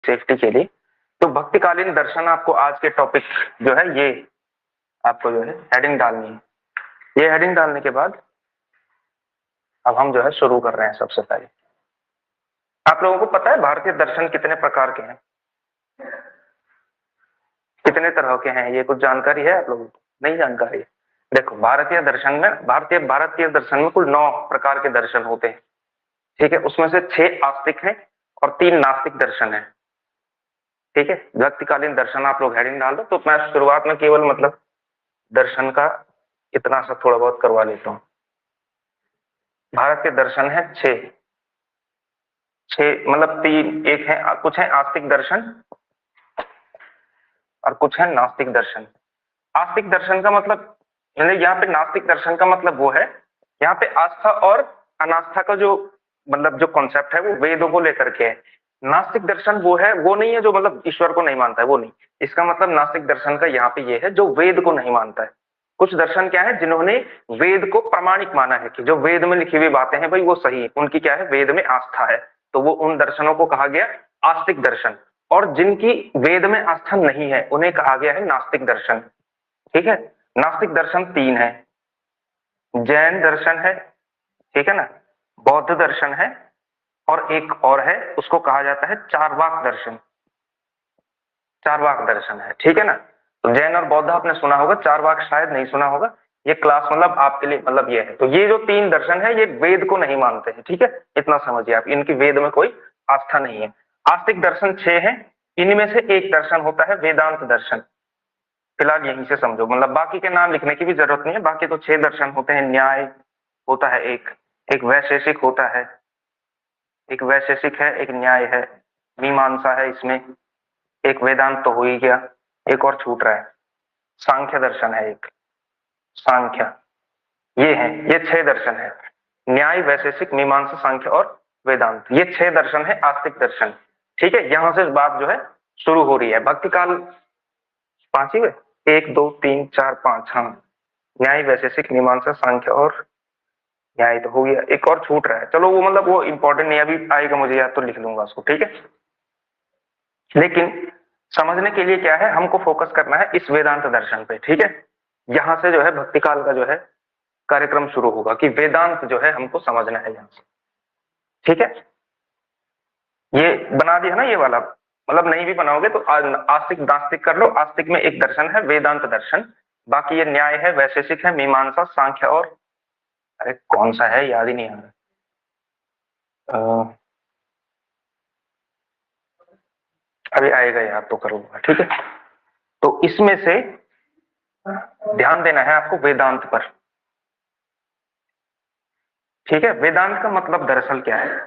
Safety के लिए। तो भक्तिकालीन दर्शन आपको आज के टॉपिक जो है ये आपको जो है हेडिंग डालनी है। ये हेडिंग डालने के बाद अब हम जो है शुरू कर रहे हैं। सबसे पहले आप लोगों को पता है भारतीय दर्शन कितने प्रकार के हैं, कितने तरह के हैं? ये कुछ जानकारी है आप लोगों को? नहीं जानकारी है? देखो, भारतीय दर्शन में कुल 9 प्रकार के दर्शन होते हैं, ठीक है। उसमें से 6 आस्तिक हैं और 3 नास्तिक दर्शन है, ठीक है। भक्तिकालीन दर्शन आप लोग हेडिंग डाल दो। तो मैं शुरुआत में केवल मतलब दर्शन का इतना सा थोड़ा बहुत करवा लेता हूँ। भारत के दर्शन है 6 मतलब 3, एक है कुछ है आस्तिक दर्शन और कुछ है नास्तिक दर्शन। आस्तिक दर्शन का मतलब यहाँ पे नास्तिक दर्शन का मतलब वो है, यहाँ पे आस्था और अनास्था का जो मतलब जो कॉन्सेप्ट है वो वेदों को लेकर के है। नास्तिक दर्शन वो है, वो नहीं है जो मतलब ईश्वर को नहीं मानता है, वो नहीं। इसका मतलब नास्तिक दर्शन का यहाँ पे ये है जो वेद को नहीं मानता है। कुछ दर्शन क्या है, जिन्होंने वेद को प्रामाणिक माना है कि जो वेद में लिखी हुई बातें हैं भाई वो सही है, उनकी क्या है, वेद में आस्था है, तो वो उन दर्शनों को कहा गया आस्तिक दर्शन। और जिनकी वेद में आस्था नहीं है उन्हें कहा गया है नास्तिक दर्शन, ठीक है। नास्तिक दर्शन 3 है, जैन दर्शन है, ठीक है ना, बौद्ध दर्शन है, और एक और है उसको कहा जाता है चार्वाक दर्शन। चार्वाक दर्शन है, ठीक है ना। तो जैन और बौद्ध आपने सुना होगा, चार्वाक शायद नहीं सुना होगा। ये क्लास मतलब आपके लिए मतलब ये है। तो ये जो 3 दर्शन है ये वेद को नहीं मानते हैं, ठीक है, इतना समझिए आप। इनकी वेद में कोई आस्था नहीं है। आस्तिक दर्शन 6 है, इनमें से एक दर्शन होता है वेदांत दर्शन। फिलहाल यहीं से समझो, मतलब बाकी के नाम लिखने की भी जरूरत नहीं है। बाकी तो 6 दर्शन होते हैं। न्याय होता है एक वैशेषिक होता है, एक वैशेषिक है, एक न्याय है, मीमांसा है, इसमें एक वेदांत तो हो ही गया, एक और छूट रहा है, सांख्य दर्शन है एक, सांख्य। ये है, ये 6 दर्शन है, न्याय, वैशेषिक, मीमांसा, सांख्य और वेदांत। ये 6 दर्शन है आस्तिक दर्शन, ठीक है। यहां से बात जो है शुरू हो रही है। भक्ति काल 5 ही हुए, 1 2 3 4 5, हाँ। न्याय, वैशेषिक, मीमांसा, सांख्य और न्याय तो हो गया, एक और छूट रहा है। चलो वो मतलब वो इंपॉर्टेंट नहीं, अभी आएगा मुझे याद तो लिख लूंगा उसको, ठीक है। लेकिन समझने के लिए क्या है, हमको फोकस करना है इस वेदांत दर्शन पे, ठीक है। यहां से जो है भक्ति काल का जो है कार्यक्रम शुरू होगा कि वेदांत जो है हमको समझना है यहां से, ठीक है। ये बना दिया ना ये वाला, मतलब नहीं भी बनाओगे तो आस्तिक नास्तिक कर लो। आस्तिक में एक दर्शन है वेदांत दर्शन, बाकी ये न्याय है, वैशेषिक है, मीमांसा, सांख्य और अरे कौन सा है याद ही नहीं आ रहा, अभी आएगा याद तो करूंगा, ठीक है। तो इसमें से ध्यान देना है आपको वेदांत पर, ठीक है। वेदांत का मतलब दरअसल क्या है,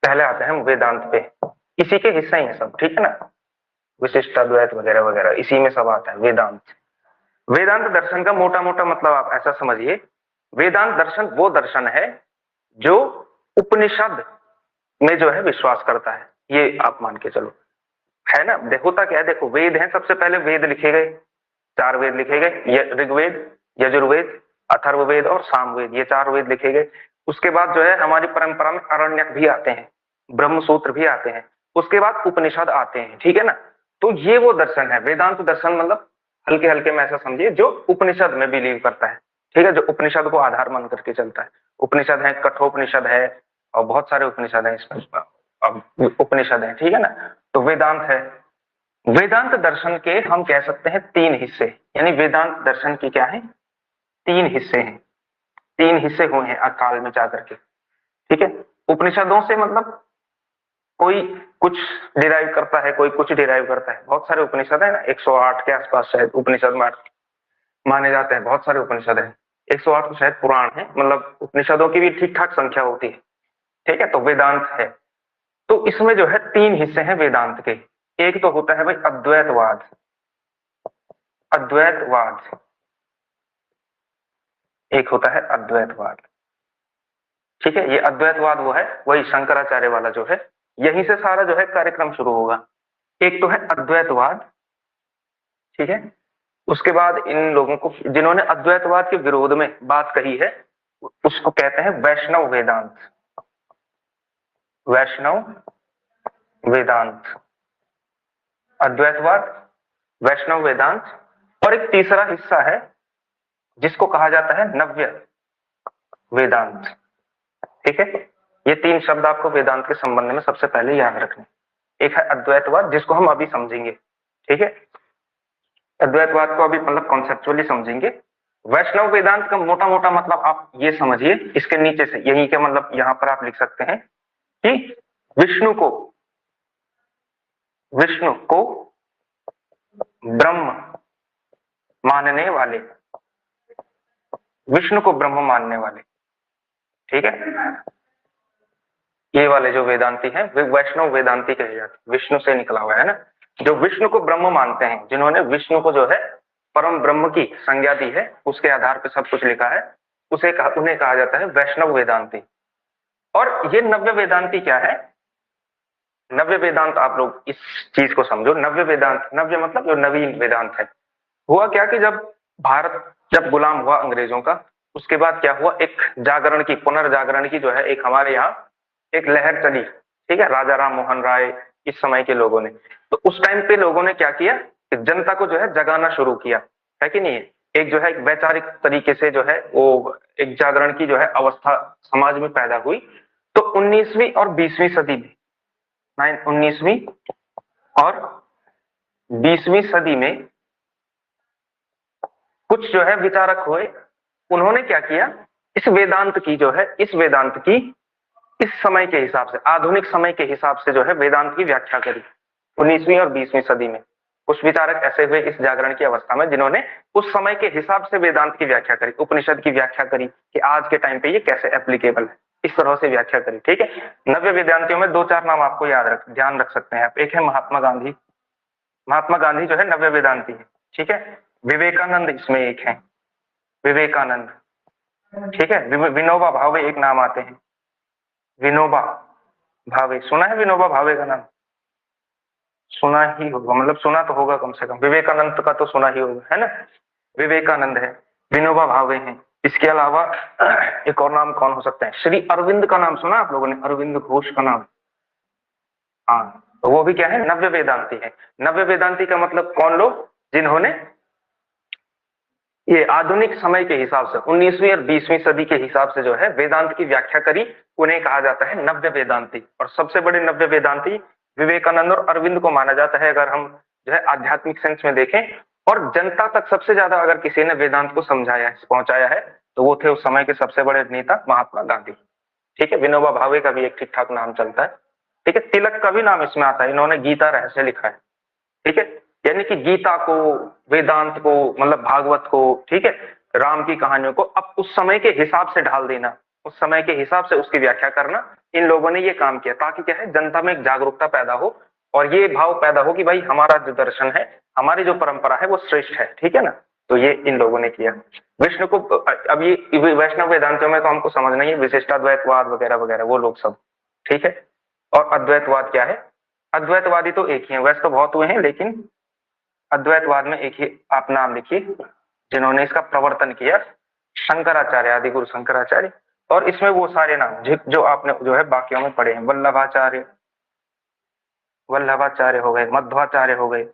पहले आते हैं हम वेदांत पे। इसी के हिस्से ही है सब, ठीक है ना, विशिष्ट अद्वैत वगैरह वगैरह, इसी में सब आता है वेदांत। वेदांत दर्शन का मोटा मोटा मतलब आप ऐसा समझिए, वेदांत दर्शन वो दर्शन है जो उपनिषद में जो है विश्वास करता है, ये आप मान के चलो, है ना। होता क्या है, देखो वेद है, सबसे पहले वेद लिखे गए, 4 वेद लिखे गए, ऋग्वेद, यजुर्वेद, अथर्ववेद और सामवेद, ये 4 वेद लिखे गए। उसके बाद जो है हमारी परंपरा में आरण्यक भी आते हैं, ब्रह्मसूत्र भी आते हैं, उसके बाद उपनिषद आते हैं, ठीक है ना। तो ये वो दर्शन है वेदांत दर्शन, मतलब हल्के हल्के में ऐसा समझिए जो उपनिषद में बिलीव करता है, ठीक है, जो उपनिषद को आधार मान करके चलता है। उपनिषद है, कठोपनिषद है और बहुत सारे उपनिषद है इसमें, उपनिषद है, ठीक है ना। तो वेदांत है। वेदांत दर्शन के हम कह सकते हैं 3 हिस्से, यानी वेदांत दर्शन की क्या है, 3 हिस्से हैं, 3 हिस्से हुए हैं अकाल में जाकर के, ठीक है। उपनिषदों से मतलब कोई कुछ डिराइव करता है, कोई कुछ डिराइव करता है। बहुत सारे उपनिषद है ना, 108 के आसपास शायद उपनिषद माने जाते हैं, बहुत सारे उपनिषद है। 108 तो शायद पुराण है, मतलब उपनिषदों की भी ठीक ठाक संख्या होती है, ठीक है। तो वेदांत है, तो इसमें जो है 3 हिस्से हैं वेदांत के। एक तो होता है भाई अद्वैतवाद, अद्वैतवाद एक होता है अद्वैतवाद, ठीक है। ये अद्वैतवाद वो है, वही शंकराचार्य वाला जो है, यहीं से सारा जो है कार्यक्रम शुरू होगा। एक तो है अद्वैतवाद, ठीक है। उसके बाद इन लोगों को जिन्होंने अद्वैतवाद के विरोध में बात कही है उसको कहते हैं वैष्णव वेदांत, वैष्णव वेदांत, अद्वैतवाद, वैष्णव वेदांत, और एक तीसरा हिस्सा है जिसको कहा जाता है नव्य वेदांत। ठीक है, ये तीन शब्द आपको वेदांत के संबंध में सबसे पहले याद रखने। एक है अद्वैतवाद जिसको हम अभी समझेंगे, ठीक है, अद्वैतवाद को अभी मतलब कॉन्सेप्चुअली समझेंगे। वैष्णव वेदांत का मोटा मोटा मतलब आप ये समझिए, इसके नीचे से यही के मतलब यहां पर आप लिख सकते हैं कि विष्णु को ब्रह्म मानने वाले, विष्णु को ब्रह्म मानने वाले, ठीक है, ये वाले जो वेदांती हैं वे वैष्णव वेदांती कहे जाते हैं। विष्णु से निकला हुआ है ना, जो विष्णु को ब्रह्म मानते हैं, जिन्होंने विष्णु को जो है परम ब्रह्म की संज्ञा दी है, उसके आधार पर सब कुछ लिखा है, उन्हें कहा जाता है वैष्णव वेदांती। और ये नव्य वेदांती क्या है? नव्य वेदांत, आप लोग इस चीज को समझो, नव्य वेदांत, नव्य मतलब जो नवीन वेदांत है। हुआ क्या कि जब भारत जब गुलाम हुआ अंग्रेजों का, उसके बाद क्या हुआ, एक जागरण की, पुनर्जागरण की जो है एक हमारे यहाँ एक लहर चली, ठीक है, राजा राम मोहन राय, इस समय के लोगों ने। तो उस टाइम पे लोगों ने क्या किया कि जनता को जो है जगाना शुरू किया, है कि नहीं? एक जो है एक वैचारिक तरीके से जो है वो एक जागरण की जो है अवस्था समाज में पैदा हुई। तो 19वीं और 20वीं सदी में, 19वीं और 20वीं सदी में कुछ जो है विचारक हुए, उन्होंने क्या किया, इस वेदांत की जो है, इस वेदांत की इस समय के हिसाब से, आधुनिक समय के हिसाब से जो है वेदांत की व्याख्या करी। 19वीं और 20वीं सदी में कुछ विचारक ऐसे हुए इस जागरण की अवस्था में, जिन्होंने उस समय के हिसाब से वेदांत की व्याख्या करी, उपनिषद की व्याख्या करी कि आज के टाइम पे ये कैसे एप्लीकेबल है, इस तरह से व्याख्या करी। ठीक है, नव्य वेदांतियों में दो चार नाम आपको ध्यान रख सकते हैं आप। एक है महात्मा गांधी, महात्मा गांधी जो है नव्य वेदांती है, ठीक है। विवेकानंद इसमें एक है, विवेकानंद, ठीक है। विनोबा भावे एक नाम आते हैं, विनोबा भावे, सुना है विनोबा भावे का नाम? सुना ही होगा, मतलब सुना तो होगा कम से कम, विवेकानंद का तो सुना ही होगा, है ना। विवेकानंद है, विनोबा भावे हैं। इसके अलावा एक और नाम कौन हो सकता है? श्री अरविंद का नाम सुना आप लोगों ने? अरविंद घोष का नाम, हाँ, तो वो भी क्या है, नव्य वेदांती है। नव्य वेदांती का मतलब कौन लोग, जिन्होंने ये आधुनिक समय के हिसाब से 19वीं और 20वीं सदी के हिसाब से जो है वेदांत की व्याख्या करी, उन्हें कहा जाता है नव्य वेदांती। और सबसे बड़े नव्य वेदांती विवेकानंद और अरविंद को माना जाता है, अगर हम जो है आध्यात्मिक सेंस में देखें। और जनता तक सबसे ज्यादा अगर किसी ने वेदांत को समझाया है, पहुंचाया है, तो वो थे उस समय के सबसे बड़े नेता महात्मा गांधी। ठीक है, विनोबा भावे का भी एक ठीक ठाक नाम चलता है। ठीक है, तिलक का भी नाम इसमें आता है, इन्होंने गीता रहस्य लिखा है। ठीक है, यानी कि गीता को, वेदांत को, मतलब भागवत को, ठीक है, राम की कहानियों को अब उस समय के हिसाब से ढाल देना, उस समय के हिसाब से उसकी व्याख्या करना, इन लोगों ने ये काम किया ताकि क्या है, जनता में एक जागरूकता पैदा हो और ये भाव पैदा हो कि भाई हमारा जो दर्शन है, हमारी जो परंपरा है वो श्रेष्ठ है। ठीक है ना, तो ये इन लोगों ने किया। विष्णु को अब ये वैष्णव वेदांतों में तो हमको समझना ही है, विशिष्टाद्वैतवाद वगैरह वगैरह वो लोग सब, ठीक है। और अद्वैतवाद क्या है? अद्वैतवादी तो एक ही है, वैसे तो बहुत हुए हैं, लेकिन अद्वैतवाद में एक ही आप नाम लिखिए जिन्होंने इसका प्रवर्तन किया, शंकराचार्य, आदि गुरु शंकराचार्य। और इसमें वो सारे नाम जो आपने जो है बाकियों में पढ़े हैं, वल्लभाचार्य, वल्लभाचार्य हो गए, मध्वाचार्य हो गए,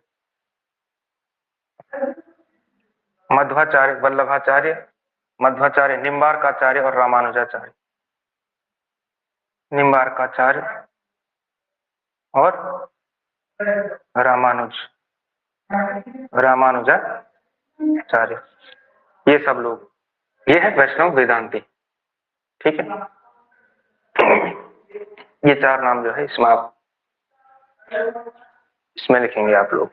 मध्वाचार्य, वल्लभाचार्य, मध्वाचार्य, निम्बार्काचार्य और रामानुजाचार्य, निम्बार्काचार्य और रामानुज, रामानुजाचार्य, ये सब लोग, ये है वैष्णव वेदांती। ठीक है, ये चार नाम जो है इसमें आप इसमें लिखेंगे आप लोग।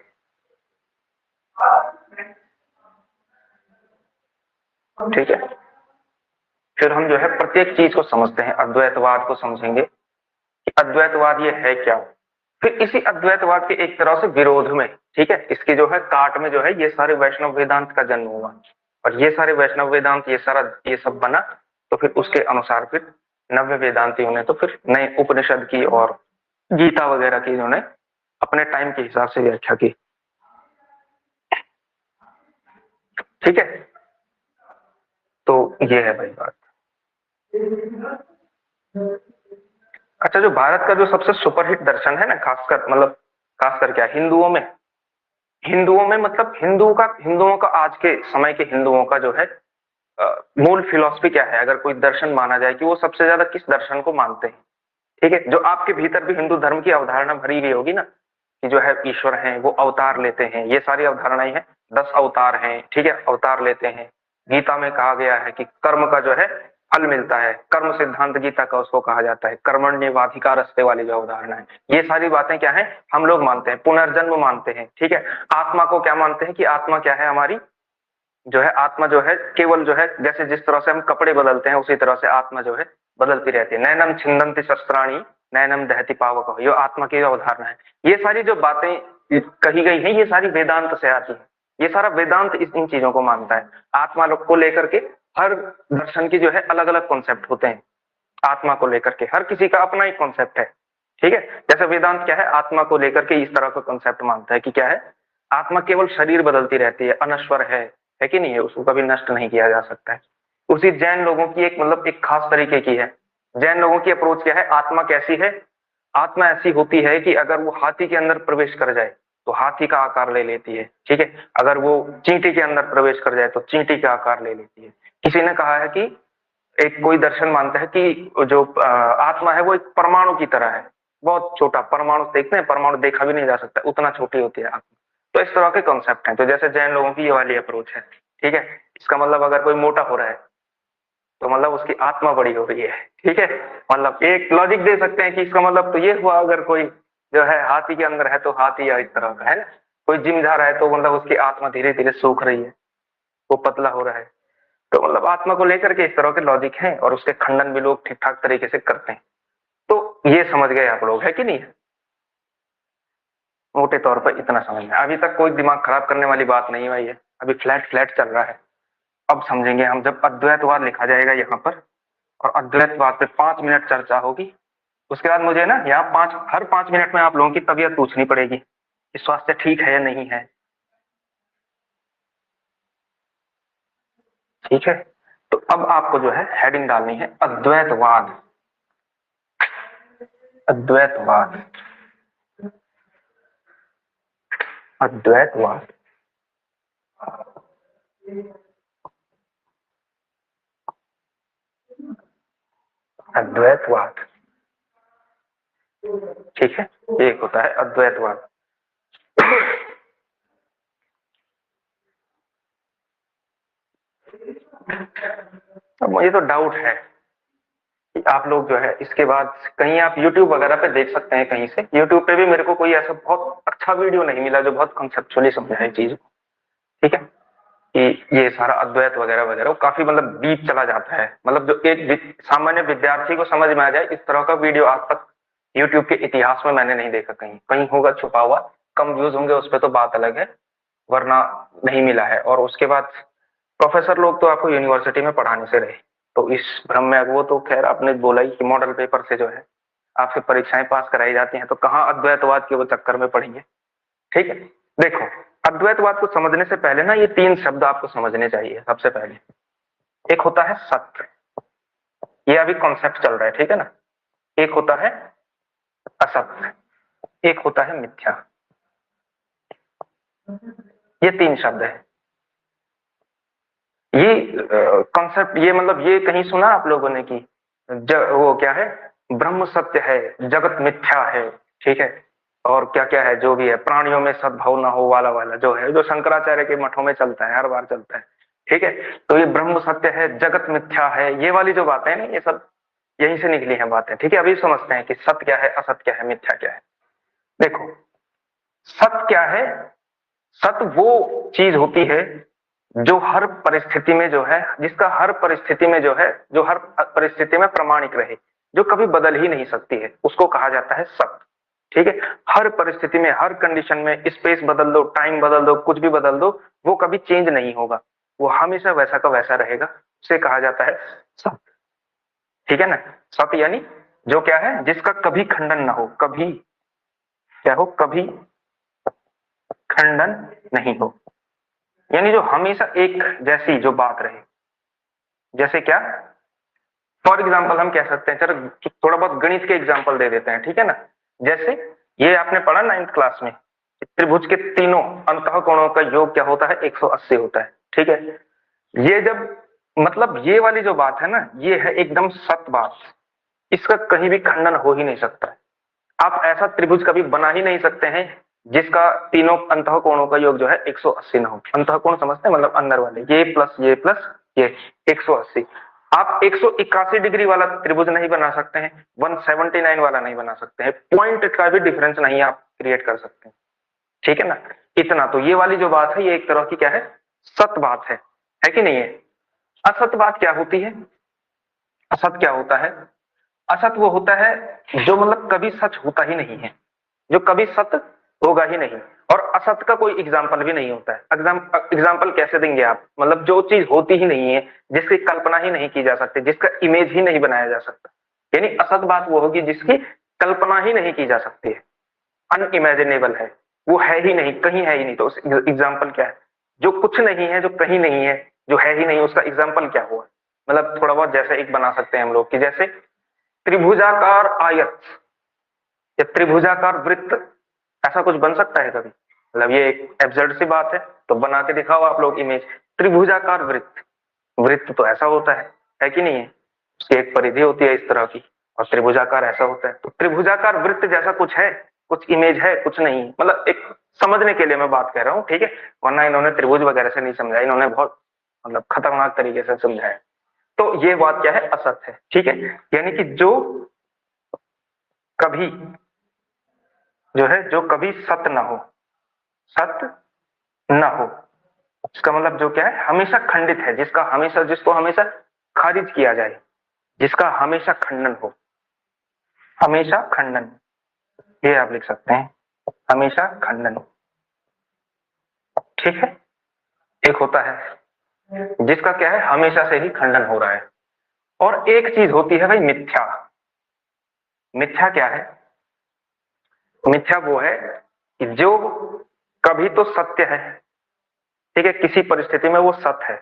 ठीक है, फिर हम जो है प्रत्येक चीज को समझते हैं, अद्वैतवाद को समझेंगे कि अद्वैतवाद ये है क्या। फिर इसी अद्वैतवाद के एक तरह से विरोध में, ठीक है, इसकी जो है काट में जो है ये सारे वैष्णव वेदांत का जन्म हुआ। और ये सारे वैष्णव वेदांत, ये सारा ये सब बना, तो फिर उसके अनुसार फिर नव्य वेदांतियों ने तो फिर नए उपनिषद की और गीता वगैरह की इन्होंने अपने टाइम के हिसाब से व्याख्या की। ठीक है, तो ये है भाई बात। अच्छा, जो भारत का जो सबसे सुपरहिट दर्शन है ना, खासकर मतलब खासकर क्या हिंदुओं में मतलब हिंदुओं का आज के समय के हिंदुओं का जो है मूल फिलॉसफी क्या है, अगर कोई दर्शन माना जाए कि वो सबसे ज्यादा किस दर्शन को मानते हैं। ठीक है, जो आपके भीतर भी हिंदू धर्म की अवधारणा भरी हुई होगी ना, कि जो है ईश्वर हैं वो अवतार लेते हैं, ये सारी अवधारणाएं हैं। 10 अवतार हैं, ठीक है, अवतार लेते हैं। गीता में कहा गया है कि कर्म का जो है फल मिलता है, कर्म सिद्धांत गीता का उसको कहा जाता है, कर्मण्येवाधिकारस्ते वाली जो अवधारणा है, ये सारी बातें क्या है हम लोग मानते हैं। पुनर्जन्म मानते हैं, ठीक है। आत्मा को क्या मानते हैं कि आत्मा क्या है हमारी, जो है आत्मा जो है केवल जो है जैसे जिस तरह से हम कपड़े बदलते हैं उसी तरह से आत्मा जो है बदलती रहती है। नैनम छिंदंति शस्त्राणी नैनम दहति पावक, ये आत्मा की अवधारणा है। ये सारी जो बातें कही गई हैं ये सारी वेदांत से आती है। ये सारा वेदांत इन चीजों को मानता है। आत्मा लोग को लेकर के हर दर्शन की जो है अलग अलग कॉन्सेप्ट होते हैं। आत्मा को लेकर के हर किसी का अपना ही कॉन्सेप्ट है, ठीक है। जैसे वेदांत क्या है, आत्मा को लेकर के इस तरह का कॉन्सेप्ट मानता है कि क्या है, आत्मा केवल शरीर बदलती रहती है, अनश्वर है कि नहीं है, उसको कभी नष्ट नहीं किया जा सकता है। उसी जैन लोगों की एक मतलब एक खास तरीके की है। जैन लोगों की अप्रोच क्या है, आत्मा कैसी है, आत्मा ऐसी होती है कि अगर वो हाथी के अंदर प्रवेश कर जाए तो हाथी का आकार ले लेती है, ठीक है। अगर वो चींटी के अंदर प्रवेश कर जाए तो चींटी का आकार ले लेती है। किसी ने कहा है कि एक कोई दर्शन मानता है कि जो आत्मा है वो एक परमाणु की तरह है, बहुत छोटा परमाणु, देखते हैं परमाणु देखा भी नहीं जा सकता, उतना छोटी होती है आत्मा। तो इस तरह के कॉन्सेप्ट हैं। तो जैसे जैन लोगों की ये वाली अप्रोच है, ठीक है। इसका मतलब अगर कोई मोटा हो रहा है तो मतलब उसकी आत्मा बड़ी हो रही है, ठीक है। मतलब एक लॉजिक दे सकते हैं कि इसका मतलब तो ये हुआ, अगर कोई जो है हाथी के अंदर है तो हाथी या इस तरह का है ना। कोई जिम जा रहा है तो मतलब उसकी आत्मा धीरे धीरे सूख रही है, वो पतला हो रहा है। तो मतलब आत्मा को लेकर के इस तरह के लॉजिक हैं और उसके खंडन भी लोग ठीक ठाक तरीके से करते हैं। तो ये समझ गए आप लोग, है कि नहीं है। मोटे तौर पर इतना समझ में अभी तक कोई दिमाग खराब करने वाली बात नहीं हुई है, अभी फ्लैट फ्लैट चल रहा है। अब समझेंगे हम जब अद्वैतवाद लिखा जाएगा यहाँ पर, और अद्वैतवाद पे 5 मिनट चर्चा होगी। उसके बाद मुझे ना यहाँ हर 5 मिनट में आप लोगों की तबीयत पूछनी पड़ेगी कि स्वास्थ्य ठीक है या नहीं है, ठीक है। तो अब आपको जो है हेडिंग डालनी है अद्वैतवाद। अद्वैतवाद, अद्वैतवाद, अद्वैतवाद, ठीक है। एक होता है अद्वैतवाद। अब मुझे तो डाउट है कि आप लोग जो है इसके बाद कहीं आप YouTube वगैरह पे देख सकते हैं, कहीं से YouTube पे भी मेरे को कोई ऐसा बहुत अच्छा वीडियो नहीं मिला जो बहुत कंसेप्चुअली समझाए चीज को, ठीक है। कि ये सारा अद्वैत वगैरह वगैरह वो काफी मतलब डीप चला जाता है, मतलब जो एक सामान्य विद्यार्थी को समझ में आ जाए इस तरह का वीडियो आज तक यूट्यूब के इतिहास में मैंने नहीं देखा। कहीं कहीं होगा छुपा हुआ, कम व्यूज होंगे उस पर तो बात अलग है, वरना नहीं मिला है। और उसके बाद प्रोफेसर लोग तो आपको यूनिवर्सिटी में पढ़ाने से रहे, तो इस भ्रम में वो तो खैर आपने बोला ही कि मॉडल पेपर से जो है आपसे परीक्षाएं पास कराई जाती हैं, तो कहाँ अद्वैतवाद के वो चक्कर में पढ़ेंगे, ठीक है। देखो, अद्वैतवाद को समझने से पहले ना ये 3 शब्द आपको समझने चाहिए। सबसे पहले एक होता है सत्य, ये अभी कॉन्सेप्ट चल रहा है, ठीक है ना। एक होता है असत्य, एक होता है मिथ्या। ये 3 शब्द है। ये कॉन्सेप्ट, ये मतलब ये कहीं सुना आप लोगों ने कि वो क्या है, ब्रह्म सत्य है, जगत मिथ्या है, ठीक है। और क्या क्या है जो भी है, प्राणियों में सद्भाव ना हो वाला वाला जो है, जो शंकराचार्य के मठों में चलता है, हर बार चलता है, ठीक है। तो ये ब्रह्म सत्य है, जगत मिथ्या है, ये वाली जो बातें हैं ना, ये सब यहीं से निकली हैं बातें, ठीक है। अभी समझते हैं कि सत्य क्या है, असत्य क्या है, मिथ्या क्या है। देखो, सत्य क्या है, सत्य वो चीज होती है जो हर परिस्थिति में जो है, जिसका हर परिस्थिति में जो है, जो हर परिस्थिति में प्रमाणिक रहे, जो कभी बदल ही नहीं सकती है, उसको कहा जाता है सत्य, ठीक है। हर परिस्थिति में, हर कंडीशन में, स्पेस बदल दो, टाइम बदल दो, कुछ भी बदल दो, वो कभी चेंज नहीं होगा, वो हमेशा वैसा का वैसा रहेगा, उसे कहा जाता है सत्य, ठीक है ना। सत्य यानी जो क्या है, जिसका कभी खंडन ना हो, कभी क्या हो, कभी खंडन नहीं हो, यानी जो हमेशा एक जैसी जो बात रहे। जैसे क्या, फॉर एग्जाम्पल हम कह सकते हैं, चलो थोड़ा बहुत गणित के एग्जाम्पल दे देते हैं, ठीक है ना। जैसे ये आपने पढ़ा 9th क्लास में, त्रिभुज के तीनों अंतःकोणों का योग क्या होता है, 180 होता है, ठीक है। ये जब मतलब ये वाली जो बात है ना, ये है एकदम सत्य बात, इसका कहीं भी खंडन हो ही नहीं सकता है। आप ऐसा त्रिभुज कभी बना ही नहीं सकते हैं जिसका तीनों अंतःकोणों का योग जो है 180 ना हो। अंतःकोण समझते हैं, मतलब अंदर वाले, ये प्लस ये 180। आप 181 डिग्री वाला त्रिभुज नहीं बना सकते हैं, 179 वाला नहीं बना सकते हैं, पॉइंट का भी डिफरेंस नहीं आप क्रिएट कर सकते हैं, ठीक है ना। इतना तो ये वाली जो बात है ये एक तरह की क्या है, सत्य बात है कि नहीं है। असत्य बात क्या होती है, असत क्या होता है, असत वो होता है जो मतलब कभी सच होता ही नहीं है, जो कभी सत्य होगा ही नहीं, और असत का कोई एग्जाम्पल भी नहीं होता है। एग्जाम्पल कैसे देंगे आप, मतलब जो चीज होती ही नहीं है, जिसकी कल्पना ही नहीं की जा सकती, जिसका इमेज ही नहीं बनाया जा सकता, यानी असत बात वो होगी जिसकी कल्पना ही नहीं की जा सकती है, अनइमेजिनेबल है, वो है ही नहीं, कहीं है ही नहीं। तो उस एग्जाम्पल क्या है, जो कुछ नहीं है, जो कहीं नहीं है, जो है ही नहीं, उसका एग्जाम्पल क्या हुआ। मतलब थोड़ा बहुत जैसे एक बना सकते हैं हम लोग कि जैसे त्रिभुजाकार आयत या त्रिभुजाकार वृत्त, ऐसा कुछ बन सकता है कभी, मतलब ये एक एब्सर्ड सी बात है, तो बना के दिखाओ आप लोग इमेज, त्रिभुजाकार वृत्त, वृत्त तो ऐसा होता है कि नहीं है, उसकी एक परिधि होती है इस तरह की, और त्रिभुजाकार ऐसा होता है। तो त्रिभुजाकार वृत्त जैसा कुछ है, कुछ इमेज है, कुछ नहीं, मतलब एक समझने के लिए मैं बात कह रहा हूँ, ठीक है, वरना इन्होंने त्रिभुज वगैरह से नहीं समझा, इन्होंने बहुत मतलब खतरनाक तरीके से समझाया। तो ये बात क्या है, असत है, ठीक है, यानी कि जो कभी जो है, जो कभी सत्य ना हो, सत्य ना हो, इसका मतलब जो क्या है, हमेशा खंडित है, जिसका हमेशा, जिसको हमेशा खारिज किया जाए, जिसका हमेशा खंडन हो, हमेशा खंडन, ये आप लिख सकते हैं, हमेशा खंडन, ठीक है। एक होता है जिसका क्या है, हमेशा से ही खंडन हो रहा है, और एक चीज होती है भाई मिथ्या। मिथ्या क्या है, मिथ्या वो है कि जो कभी तो सत्य है, ठीक है, किसी परिस्थिति में वो सत्य है,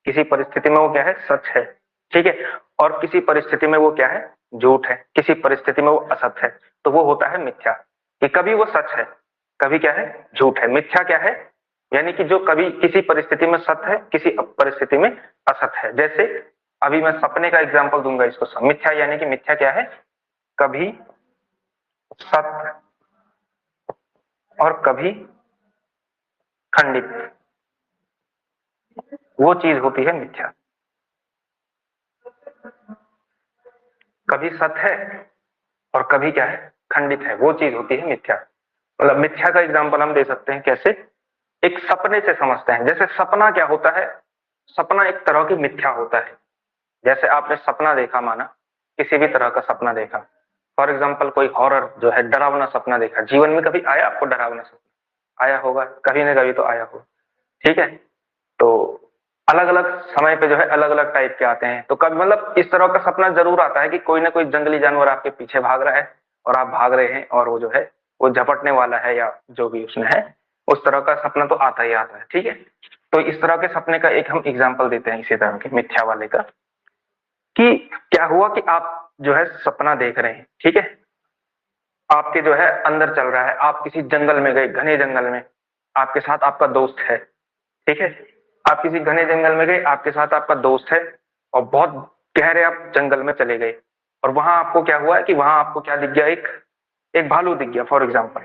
किसी परिस्थिति में वो क्या है, सच है, ठीक है, और किसी परिस्थिति में वो क्या है, झूठ है, किसी परिस्थिति में वो असत्य है, तो वो होता है मिथ्या, कि कभी वो सच है, कभी क्या है, झूठ है। मिथ्या क्या है, यानी कि जो कभी किसी परिस्थिति में सत्य है, किसी परिस्थिति में असत्य है। जैसे अभी मैं सपने का एग्जाम्पल दूंगा इसको, मिथ्या यानी कि मिथ्या क्या है, कभी सत्य और कभी खंडित, वो चीज होती है मिथ्या। कभी सत्य है और कभी क्या है, खंडित है, वो चीज होती है मिथ्या। मतलब मिथ्या का एग्जाम्पल हम दे सकते हैं कैसे, एक सपने से समझते हैं। जैसे सपना क्या होता है, सपना एक तरह की मिथ्या होता है। जैसे आपने सपना देखा, माना किसी भी तरह का सपना देखा, फॉर एग्जाम्पल कोई हॉरर जो है, डरावना सपना देखा, जीवन में कभी आया आपको डरावना सपना, आया होगा कभी ना कभी तो आया होगा, ठीक है। तो अलग अलग समय पे जो है अलग अलग टाइप के आते हैं, तो कभी मतलब इस तरह का सपना जरूर आता है कि कोई ना कोई जंगली जानवर आपके पीछे भाग रहा है और आप भाग रहे हैं, और वो जो है वो झपटने वाला है या जो भी उसमें है, उस तरह का सपना तो आता ही आता है, ठीक है। तो इस तरह के सपने का एक हम एग्जाम्पल देते हैं इसी तरह के मिथ्या वाले का, कि क्या हुआ कि आप जो है सपना देख रहे हैं, ठीक है, आपके जो है अंदर चल रहा है, आप किसी जंगल में गए, घने जंगल में, आपके साथ आपका दोस्त है, ठीक है, आप किसी घने जंगल में गए, आपके साथ आपका दोस्त है, और बहुत गहरे आप जंगल में चले गए, और वहां आपको क्या हुआ है कि वहां आपको क्या दिख गया, एक एक भालू दिख गया फॉर एग्जाम्पल,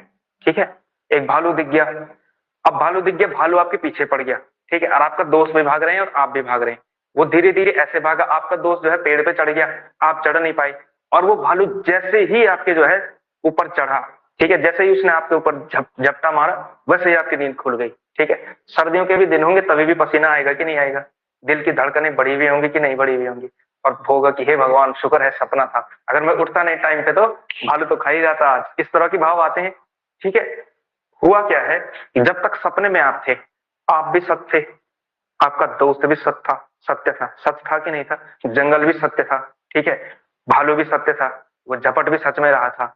ठीक है, एक भालू दिख गया। अब भालू दिख गया, भालू आपके पीछे पड़ गया, ठीक है, और आपका दोस्त भी भाग रहे हैं और आप भी भाग रहे हैं। वो धीरे धीरे ऐसे भागा, आपका दोस्त जो है पेड़ पे चढ़ गया, आप चढ़ नहीं पाए, और वो भालू जैसे ही आपके जो है ऊपर चढ़ा, ठीक है, जैसे ही उसने आपके ऊपर झपटा मारा, वैसे ही आपकी नींद खुल गई, ठीक है। सर्दियों के भी दिन होंगे, तभी भी पसीना आएगा कि नहीं आएगा, दिल की धड़कनें बढ़ी हुई होंगी कि नहीं बढ़ी हुई होंगी, और होगा कि हे भगवान शुक्र है सपना था, अगर मैं उठता नहीं टाइम पे तो भालू तो खा ही जाता आज, इस तरह के भाव आते हैं, ठीक है। हुआ क्या है कि जब तक सपने में आप थे, आप भी सत्य थे, आपका दोस्त भी सत्य था, सच था कि नहीं था, जंगल भी सत्य था, ठीक है, भालू भी सत्य था, वो झपट भी सच में रहा था,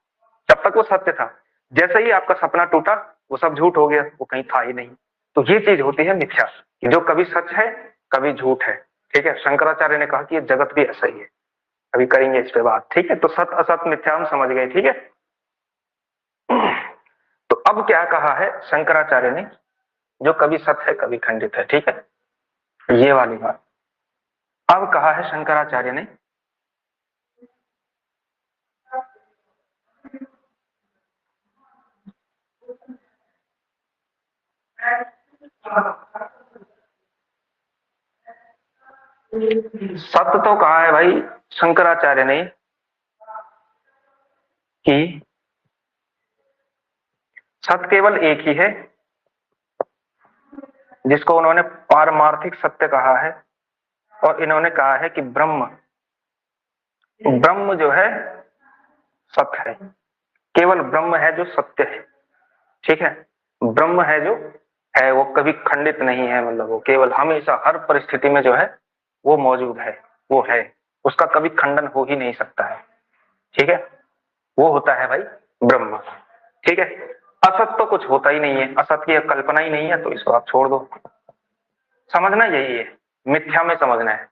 जब तक वो सत्य था। जैसे ही आपका सपना टूटा, वो सब झूठ हो गया, वो कहीं था ही नहीं। तो ये चीज होती है मिथ्या, कि जो कभी सच है, कभी झूठ है, ठीक है। शंकराचार्य ने कहा कि ये जगत भी ऐसा ही है, अभी करेंगे इस पे बात, ठीक है। तो सत असत मिथ्या हम समझ गए, ठीक है। तो अब क्या कहा है शंकराचार्य ने, जो कभी सत है कभी खंडित है, ठीक है, ये वाली बात अब कहा है शंकराचार्य ने। सत्य तो कहा है भाई शंकराचार्य ने कि सत्य केवल एक ही है, जिसको उन्होंने पारमार्थिक सत्य कहा है। और इन्होंने कहा है कि ब्रह्म ब्रह्म जो है सत्य है, केवल ब्रह्म है जो सत्य है, ठीक है। ब्रह्म है जो है वो कभी खंडित नहीं है, मतलब वो केवल हमेशा हर परिस्थिति में जो है वो मौजूद है, वो है, उसका कभी खंडन हो ही नहीं सकता है, ठीक है। वो होता है भाई ब्रह्म, ठीक है। असत तो कुछ होता ही नहीं है, असत की कल्पना ही नहीं है, तो इसको आप छोड़ दो। समझना यही है, मिथ्या में समझना है।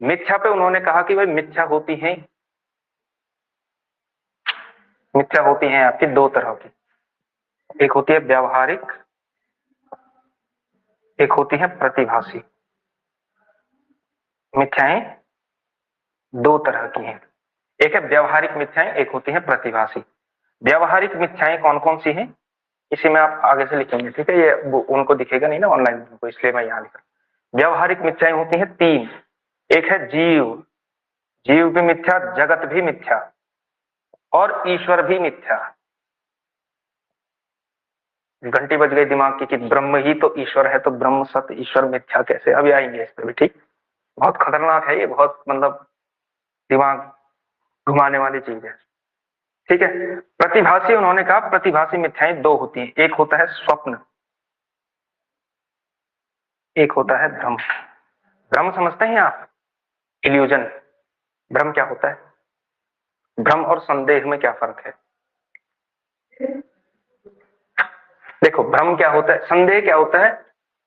मिथ्या पे उन्होंने कहा कि भाई मिथ्या होती हैं आपकी दो तरह की, एक होती है व्यावहारिक, एक होती है प्रतिभासी। मिथ्याएं दो तरह की हैं, एक है व्यावहारिक मिथ्याएं, एक होती है प्रतिभासी। व्यावहारिक मिथ्याएं कौन कौन सी हैं, इसी में आप आगे से लिखेंगे, ठीक है। ये उनको दिखेगा नहीं ना ऑनलाइन उनको, इसलिए मैं यहाँ लिखा। व्यावहारिक मिथ्याएं होती हैं तीन, एक है जीव, जीव भी मिथ्या, जगत भी मिथ्या, और ईश्वर भी मिथ्या। घंटी बज गई दिमाग की कि ब्रह्म ही तो ईश्वर है, तो ब्रह्म सत्य ईश्वर मिथ्या कैसे, अभी आएंगे इस पर भी, ठीक। बहुत खतरनाक है ये, बहुत मतलब दिमाग घुमाने वाली चीज है, ठीक है। प्रतिभासी, उन्होंने कहा प्रतिभासी मिथ्याएं दो होती हैं, एक होता है स्वप्न, एक होता है भ्रम। भ्रम समझते हैं आप, इल्यूजन। भ्रम क्या होता है, भ्रम और संदेह में क्या फर्क है। देखो भ्रम क्या होता है, संदेह क्या होता है,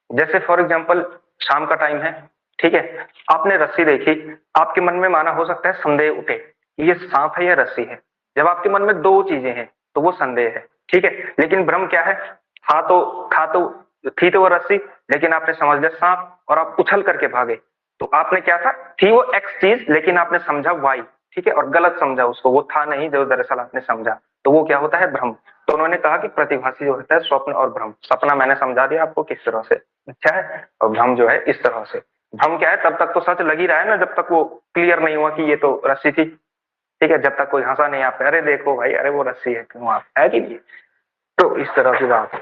जैसे फॉर एग्जांपल शाम का टाइम है, ठीक है, आपने रस्सी देखी, आपके मन में माना हो सकता है संदेह उठे, ये सांप है या रस्सी है। जब आपके मन में दो चीजें हैं तो वो संदेह है, ठीक है। लेकिन भ्रम क्या है, था तो थी तो वो रस्सी, लेकिन आपने समझ लिया सांप और आप उछल करके भागे। तो आपने क्या था, थी वो एक्स चीज, लेकिन आपने समझा वाई, ठीक है, और गलत समझा उसको, वो था नहीं जो दरअसल आपने समझा, तो वो क्या होता है भ्रम। तो उन्होंने कहा कि प्रतिभासी जो होता है स्वप्न और भ्रम। सपना मैंने समझा दिया आपको किस तरह से अच्छा है, और भ्रम जो है इस तरह से। भ्रम क्या है, तब तक तो सच लग ही रहा है ना, जब तक वो क्लियर नहीं हुआ कि ये तो रस्सी थी, ठीक है। जब तक कोई हंसा नहीं, आप अरे देखो भाई, अरे वो रस्सी है, क्यों आप है कि नहीं। तो इस तरह की बात है।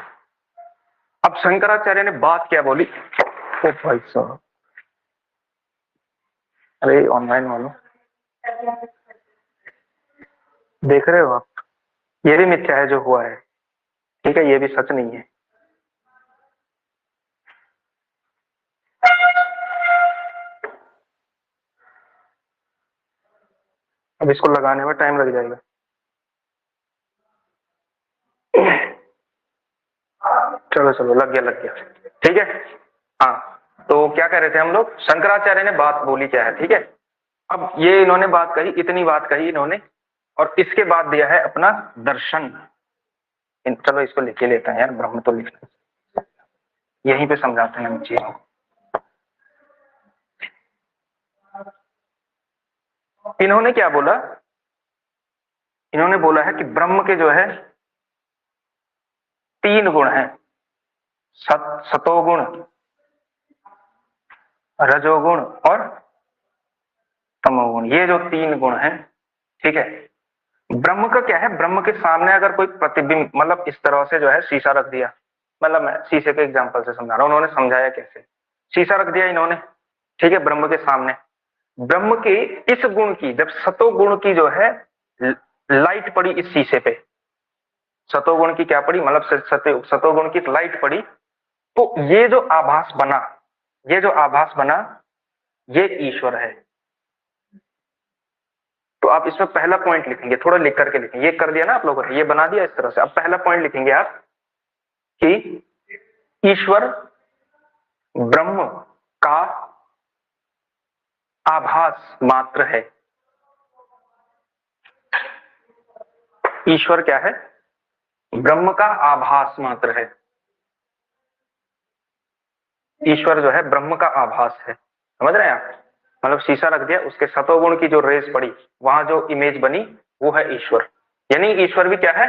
अब शंकराचार्य ने बात क्या बोली, ओ भाई साहब, अरे ऑनलाइन वालों देख रहे हो आप, ये भी मिथ्या है जो हुआ है, ठीक है, ये भी सच नहीं है। अब इसको लगाने में टाइम लग जाएगा। चलो चलो, लग गया, ठीक है। हाँ, तो क्या कह रहे थे हम लोग, शंकराचार्य ने बात बोली क्या है, ठीक है। अब ये इन्होंने बात कही, इतनी बात कही इन्होंने, और इसके बाद दिया है अपना दर्शन। चलो इसको लिख ही लेते हैं यार, ब्रह्म तो लिखना, यहीं पे समझाते हैं हम चीजों को। इन्होंने क्या बोला, इन्होंने बोला है कि ब्रह्म के जो है तीन गुण हैं, सतोगुण, रजोगुण और तमोगुण, ये जो तीन गुण हैं, ठीक है। ब्रह्म का क्या है, ब्रह्म के सामने अगर कोई प्रतिबिंब, मतलब इस तरह से जो है शीशा रख दिया, मतलब मैं शीशे के एग्जांपल से समझा रहा हूं, उन्होंने समझाया कैसे, शीशा रख दिया इन्होंने, ठीक है, ब्रह्म के सामने। ब्रह्म के इस गुण की, जब सतोगुण की जो है लाइट पड़ी इस शीशे पे, सतोगुण की क्या पड़ी, मतलब सतोगुण की लाइट पड़ी, तो ये जो आभास बना, ये ईश्वर है। तो आप इसमें पहला पॉइंट लिखेंगे, थोड़ा लिख करके लिखेंगे, ये कर दिया ना आप लोगों ने, ये बना दिया इस तरह से। अब पहला पॉइंट लिखेंगे आप कि ईश्वर ब्रह्म का आभास मात्र है, ईश्वर क्या है? ब्रह्म का आभास मात्र है। ईश्वर जो है ब्रह्म का आभास है, समझ रहे हैं आप? मतलब शीशा रख दिया, उसके सतोगुण की जो रेस पड़ी, वहां जो इमेज बनी वो है ईश्वर। यानी ईश्वर भी क्या है?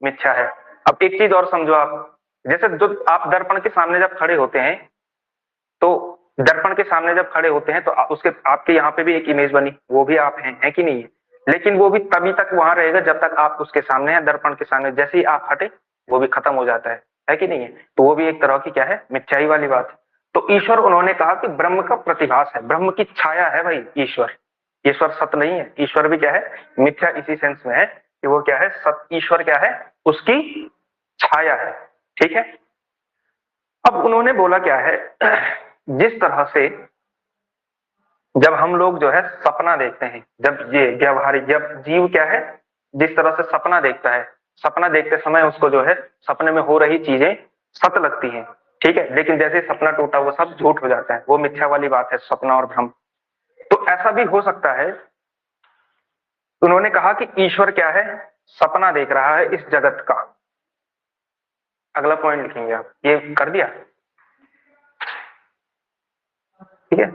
मिथ्या है। अब एक चीज और समझो आप, जैसे जो आप दर्पण के सामने जब खड़े होते हैं, तो दर्पण के सामने जब खड़े होते हैं तो उसके आपके यहाँ पे भी एक इमेज बनी, वो भी आप हैं, है कि नहीं है? लेकिन वो भी तभी तक वहां रहेगा जब तक आप उसके सामने हैं, दर्पण के सामने। जैसे ही आप हटे वो भी खत्म हो जाता है कि नहीं है? तो वो भी एक तरह की क्या है? मिथ्याई वाली बात है। तो ईश्वर उन्होंने कहा कि ब्रह्म का प्रतिभास है, ब्रह्म की छाया है भाई ईश्वर। ईश्वर सत्य नहीं है, ईश्वर भी क्या है? मिथ्या इसी सेंस में है कि वो क्या है? सत्य। ईश्वर क्या है? उसकी छाया है। ठीक है। अब उन्होंने बोला क्या है, जिस तरह से जब हम लोग जो है सपना देखते हैं, जब ये व्यवहारिक, जब जीव क्या है जिस तरह से सपना देखता है, सपना देखते समय उसको जो है सपने में हो रही चीजें सत्य लगती हैं, ठीक है, लेकिन जैसे ही सपना टूटा वो सब झूठ हो जाता है, वो मिथ्या वाली बात है, सपना और भ्रम। तो ऐसा भी हो सकता है। उन्होंने कहा कि ईश्वर क्या है? सपना देख रहा है इस जगत का। अगला पॉइंट लिखेंगे आप, ये कर दिया, ठीक है,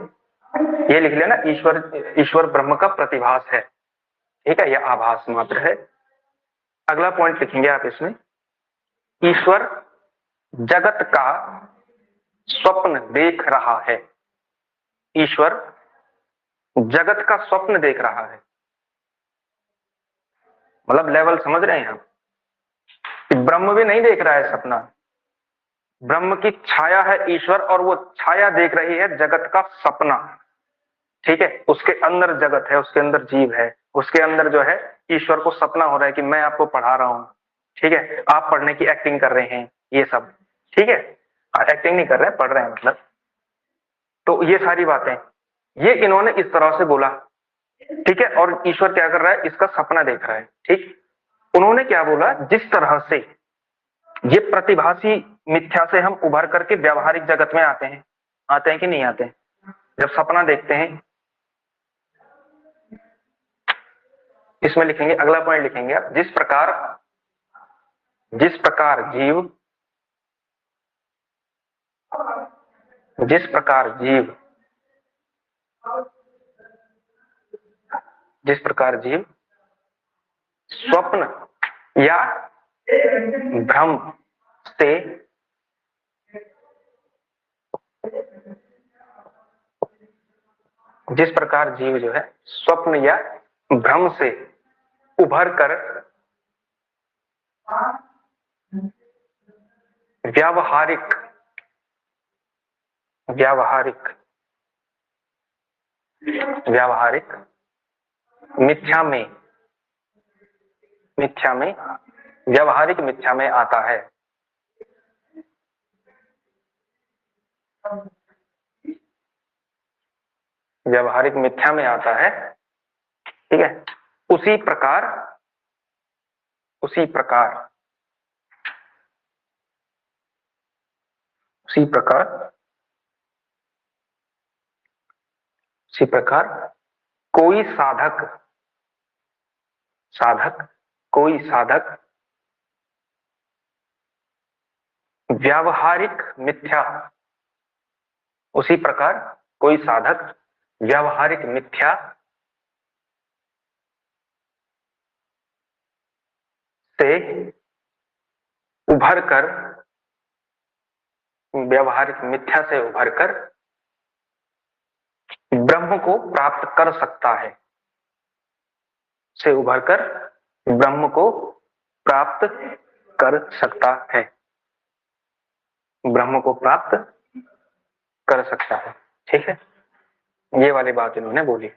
ये लिख लिया ना, ईश्वर, ईश्वर ब्रह्म का प्रतिभास है, ठीक है, यह आभास मात्र है। अगला पॉइंट लिखेंगे आप इसमें, ईश्वर जगत का स्वप्न देख रहा है। ईश्वर जगत का स्वप्न देख रहा है, मतलब लेवल समझ रहे हैं आप? कि ब्रह्म भी नहीं देख रहा है सपना, ब्रह्म की छाया है ईश्वर, और वो छाया देख रही है जगत का सपना, ठीक है। उसके अंदर जगत है, उसके अंदर जीव है, उसके अंदर जो है ईश्वर को सपना हो रहा है कि मैं आपको पढ़ा रहा हूं, ठीक है, आप पढ़ने की एक्टिंग कर रहे हैं, ये सब, ठीक है। एक्टिंग नहीं कर रहे हैं, पढ़ रहे हैं मतलब। तो ये सारी बातें, ये इन्होंने इस तरह से बोला, ठीक है। और ईश्वर क्या कर रहा है? इसका सपना देख रहा है, ठीक। उन्होंने क्या बोला, जिस तरह से ये प्रतिभासी मिथ्या से हम उभर करके व्यवहारिक जगत में आते हैं कि नहीं आते हैं? जब सपना देखते हैं, इसमें लिखेंगे, अगला पॉइंट लिखेंगे आप, जिस प्रकार जीव, जिस प्रकार जीव, जिस प्रकार जीव स्वप्न या भ्रम से जिस प्रकार जीव जो है स्वप्न या भ्रम से उभर कर व्यावहारिक व्यावहारिक व्यावहारिक मिथ्या में व्यावहारिक मिथ्या में आता है। व्यावहारिक मिथ्या में आता है, ठीक है। उसी प्रकार उसी प्रकार कोई साधक व्यावहारिक मिथ्या, उसी प्रकार कोई साधक व्यावहारिक मिथ्या से उभरकर व्यावहारिक मिथ्या से उभरकर ब्रह्म को प्राप्त कर सकता है, से उभरकर ब्रह्म को प्राप्त कर सकता है, ब्रह्म को प्राप्त कर सकता है, ठीक है। ये वाली बात इन्होंने बोली,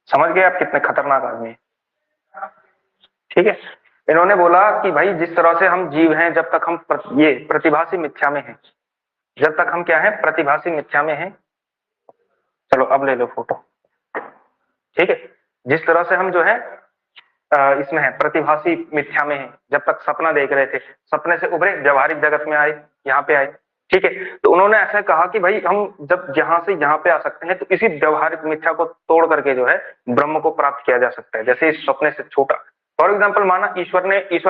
समझ गए आप कितने खतरनाक आदमी है, ठीक है। इन्होंने बोला कि भाई जिस तरह से हम जीव हैं, जब तक हम ये प्रतिभासी मिथ्या में हैं, जब तक हम क्या है? प्रतिभासी मिथ्या में हैं। चलो अब ले लो फोटो, ठीक है। जिस तरह से हम जो है इसमें है प्रतिभासी मिथ्या में है, जब तक सपना देख रहे थे, सपने से उभरे व्यवहारिक जगत में आए, यहाँ पे आए, ठीक है। तो उन्होंने ऐसा कहा कि भाई हम जब यहाँ से यहाँ पे आ सकते हैं तो इसी व्यवहारिक मिथ्या को तोड़ करके जो है ब्रह्म को प्राप्त किया जा सकता है। जैसे इस सपने से छोटा, फॉर एग्जाम्पल माना ईश्वर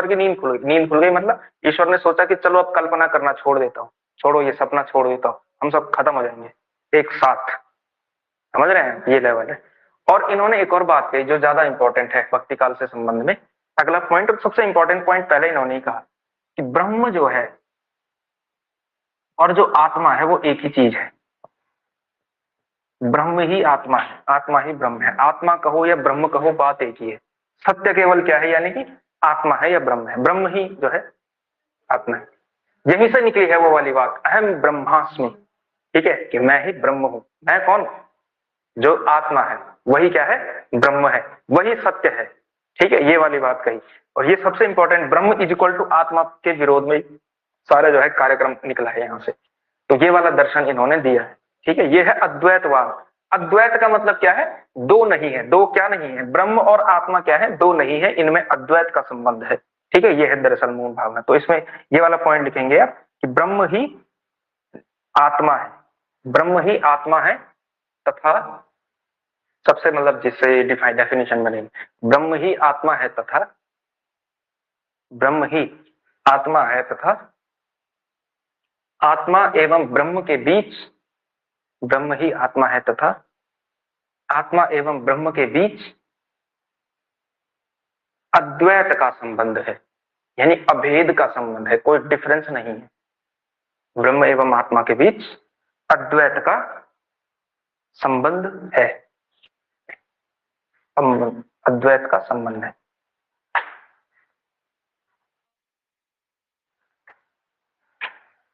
की नींद खुल गई, मतलब ईश्वर ने सोचा कि चलो अब कल्पना करना छोड़ देता हूँ, छोड़ो ये सपना छोड़ देता हूँ, हम सब खत्म हो जाएंगे एक साथ। समझ रहे हैं, ये लेवल है। और इन्होंने एक और बात कही जो ज्यादा इंपॉर्टेंट है भक्ति काल से संबंध में। अगला पॉइंट और सबसे इंपॉर्टेंट पॉइंट पहले इन्होंने ही कहा कि ब्रह्म जो है और जो आत्मा है वो एक ही चीज है। ब्रह्म ही आत्मा है, आत्मा ही ब्रह्म है। आत्मा कहो या ब्रह्म कहो, बात एक ही है। सत्य केवल क्या है, यानी कि आत्मा है या ब्रह्म है। ब्रह्म ही जो है आत्मा है। यहीं से निकली है वो वाली बात, अहम ब्रह्मास्मि। ठीक है, कि मैं ही ब्रह्म हूं। मैं कौन? जो आत्मा है वही क्या है? ब्रह्म है, वही सत्य है। ठीक है, ये वाली बात कही। और ये सबसे important, Brahma is equal to आत्मा के विरोध में सारा जो है कार्यक्रम निकला है यहाँ से। तो ये वाला दर्शन इन्होंने दिया है। ठीक है, ये है अद्वैतवाद। अद्वैत का मतलब क्या है? दो नहीं है। दो क्या नहीं है? ब्रह्म और आत्मा क्या है? दो नहीं है, इनमें अद्वैत का संबंध है। ठीक है, ये है दरअसल मूल भावना। तो इसमें ये वाला पॉइंट लिखेंगे आप कि ब्रह्म ही आत्मा है, ब्रह्म ही आत्मा है तथा सबसे मतलब जिससे डेफिनेशन बनेगी, ब्रह्म ही आत्मा है तथा ब्रह्म ही आत्मा है तथा आत्मा एवं ब्रह्म के बीच, ब्रह्म ही आत्मा है तथा आत्मा एवं ब्रह्म के बीच अद्वैत का संबंध है, यानी अभेद का संबंध है, कोई डिफरेंस नहीं है। ब्रह्म एवं आत्मा के बीच अद्वैत का संबंध है, अद्वैत का संबंध है।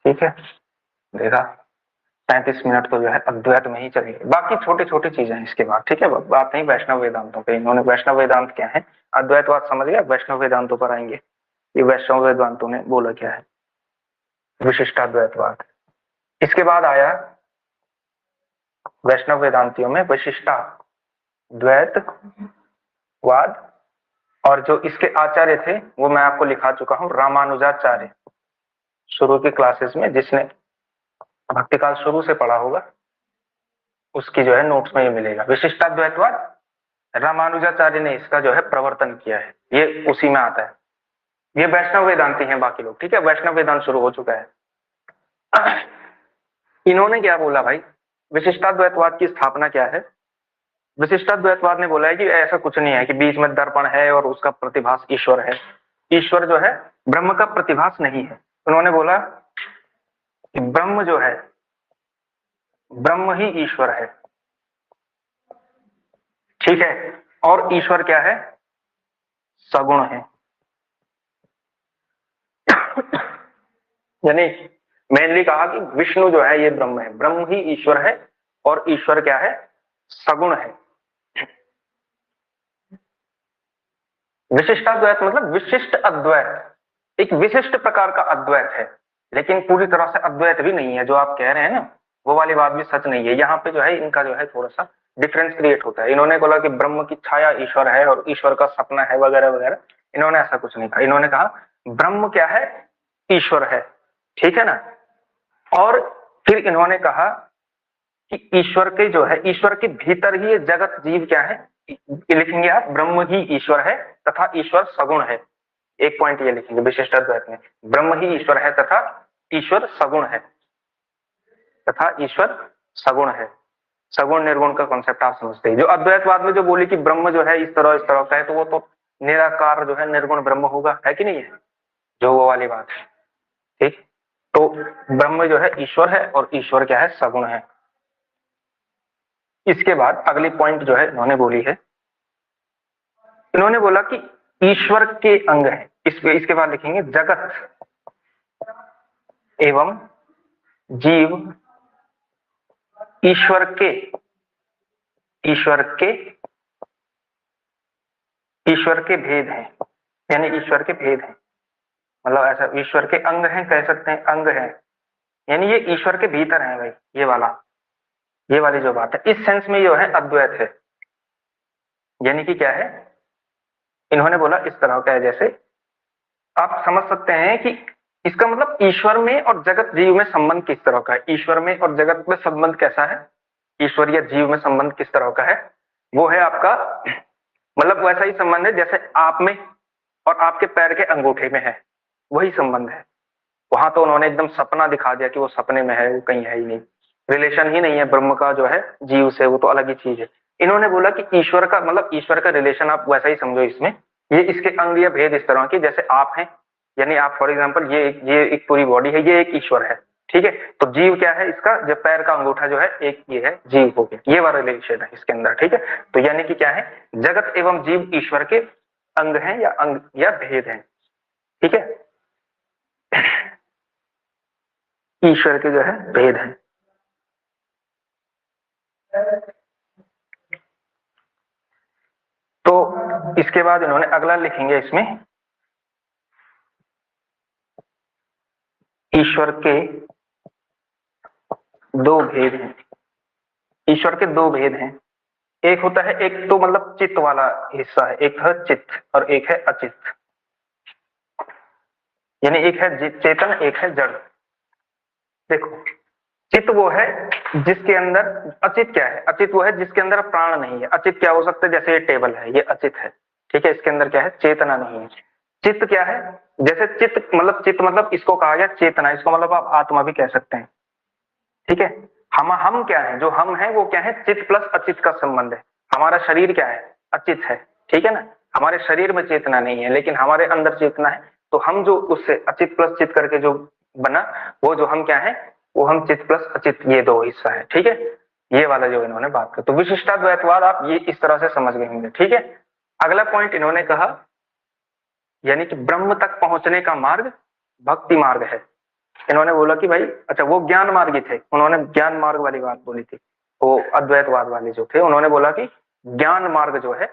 ठीक है, देखा 35 मिनट तो जो है अद्वैत में ही चलेगी, बाकी छोटी छोटी चीजें हैं इसके बाद। ठीक है, बात नहीं वैष्णव वेदांतों पे। इन्होंने वैष्णव वेदांत क्या है, अद्वैतवाद समझ गया, वैष्णव वेदांतों पर आएंगे। ये वैष्णव वेदांतों ने बोला क्या है, विशिष्टाद्वैतवाद। इसके बाद आया वैष्णव वेदांतियों में विशिष्टाद्वैतवाद, और जो इसके आचार्य थे वो मैं आपको लिखा चुका हूं, रामानुजाचार्य। शुरू की क्लासेस में जिसने भक्तिकाल शुरू से पढ़ा होगा उसकी जो है नोट्स में ये मिलेगा। विशिष्टाद्वैतवाद रामानुजाचार्य ने इसका जो है प्रवर्तन किया है, ये उसी में आता है। ये वैष्णव वेदांती हैं बाकी लोग। ठीक है, वैष्णव वेदांत शुरू हो चुका है। इन्होंने क्या बोला भाई, विशिष्टाद्वैतवाद की स्थापना क्या है? विशिष्टाद्वैतवाद ने बोला है कि ऐसा कुछ नहीं है कि बीच में दर्पण है और उसका प्रतिभास ईश्वर है। ईश्वर जो है ब्रह्म का प्रतिभास नहीं है। उन्होंने बोला कि ब्रह्म जो है, ब्रह्म ही ईश्वर है। ठीक है, और ईश्वर क्या है? सगुण है। यानी मेनली कहा कि विष्णु जो है ये ब्रह्म है, ब्रह्म ही ईश्वर है, और ईश्वर क्या है? सगुण है। विशिष्टाद्वैत मतलब विशिष्ट अद्वैत, एक विशिष्ट प्रकार का अद्वैत है, लेकिन पूरी तरह से अद्वैत भी नहीं है। जो आप कह रहे हैं ना वो वाली बात भी सच नहीं है। यहाँ पे जो है इनका जो है थोड़ा सा डिफरेंस क्रिएट होता है। इन्होंने बोला कि ब्रह्म की छाया ईश्वर है और ईश्वर का सपना है वगैरह वगैरह। इन्होंने ऐसा कुछ नहीं कहा। इन्होंने कहा ब्रह्म क्या है? ईश्वर है। ठीक है ना। और फिर इन्होंने कहा कि ईश्वर के जो है, ईश्वर के भीतर ही ये जगत जीव क्या है, लिखेंगे आप, ब्रह्म ही ईश्वर है तथा ईश्वर सगुण है। एक पॉइंट ये लिखेंगे विशिष्टाद्वैत में, ब्रह्म ही ईश्वर है तथा ईश्वर सगुण है, तथा ईश्वर सगुण है। सगुण निर्गुण का कॉन्सेप्ट आप समझते हैं। जो अद्वैतवाद में जो बोली कि ब्रह्म जो है इस तरह का है, तो वो तो निराकार जो है निर्गुण ब्रह्म होगा, है कि नहीं है, जो वो वाली बात है। ठीक, तो ब्रह्म जो है ईश्वर है और ईश्वर क्या है? सगुण है। इसके बाद अगली पॉइंट जो है इन्होंने बोली है, इन्होंने बोला कि ईश्वर के अंग है। इसके बाद लिखेंगे जगत एवं जीव ईश्वर के ईश्वर के ईश्वर के भेद हैं, यानी ईश्वर के भेद हैं। मतलब ऐसा ईश्वर के अंग हैं, कह सकते हैं अंग हैं, यानी ये ईश्वर के भीतर है भाई। ये वाली जो बात है, इस सेंस में जो है अद्वैत है। यानी कि क्या है, इन्होंने बोला इस तरह का है, जैसे आप समझ सकते हैं कि इसका मतलब ईश्वर में और जगत जीव में संबंध किस तरह का है, ईश्वर में और जगत में संबंध कैसा है, ईश्वर या जीव में संबंध किस तरह का है, वो है आपका मतलब वैसा ही संबंध है जैसे आप में और आपके पैर के अंगूठे में है, वही संबंध है। वहां तो उन्होंने एकदम सपना दिखा दिया कि वो सपने में है, वो कहीं है ही नहीं, रिलेशन ही नहीं है ब्रह्म का जो है जीव से, वो तो अलग ही चीज है। इन्होंने बोला कि ईश्वर का मतलब ईश्वर का रिलेशन आप वैसा ही समझो इसमें, ये इसके अंग या भेद इस तरह के जैसे आप हैं, यानी आप फॉर एग्जाम्पल ये एक पूरी बॉडी है, ये एक ईश्वर है, ठीक है। तो जीव क्या है इसका, जब पैर का अंगूठा जो है एक ये है, जीव हो गया, ये वाला रिलेशन है इसके अंदर, ठीक है। तो यानी कि क्या है, जगत एवं जीव ईश्वर के अंग हैं या अंग या भेद हैं, ठीक है, ईश्वर के जो है भेद है। तो इसके बाद इन्होंने अगला लिखेंगे इसमें, ईश्वर के दो भेद हैं, ईश्वर के दो भेद हैं, एक होता है, एक तो मतलब चित्त वाला हिस्सा है, एक है चित्त और एक है अचित्त, यानी एक है चेतन एक है जड़। देखो चित्त वो है जिसके अंदर, अचित क्या है, अचित वो है जिसके अंदर प्राण नहीं है। अचित क्या हो सकता है, जैसे ये टेबल है ये अचित है, ठीक है, इसके अंदर क्या है, चेतना नहीं है। चित्त क्या है, जैसे चित्त मतलब इसको कहा गया चेतना, इसको मतलब आप आत्मा भी कह सकते हैं, ठीक है। हम क्या है, जो हम है वो क्या है, चित्त प्लस अचित का संबंध है। हमारा शरीर क्या है, अचित है, ठीक है ना, हमारे शरीर में चेतना नहीं है लेकिन हमारे अंदर चेतना है। तो हम जो उससे अचित प्लस चित्त करके जो बना, वो जो हम क्या है, वो हम चित्त प्लस अचित, ये दो हिस्सा है, ठीक है। ये वाला जो इन्होंने बात की, तो विशिष्टाद्वैतवाद आप ये इस तरह से समझ गए होंगे, ठीक है। अगला पॉइंट इन्होंने कहा, यानी कि ब्रह्म तक पहुंचने का मार्ग भक्ति मार्ग है। इन्होंने बोला कि भाई अच्छा वो ज्ञान मार्गी थे, उन्होंने ज्ञान मार्ग वाली बात बोली थी, वो अद्वैतवाद वाले जो थे उन्होंने बोला कि ज्ञान मार्ग जो है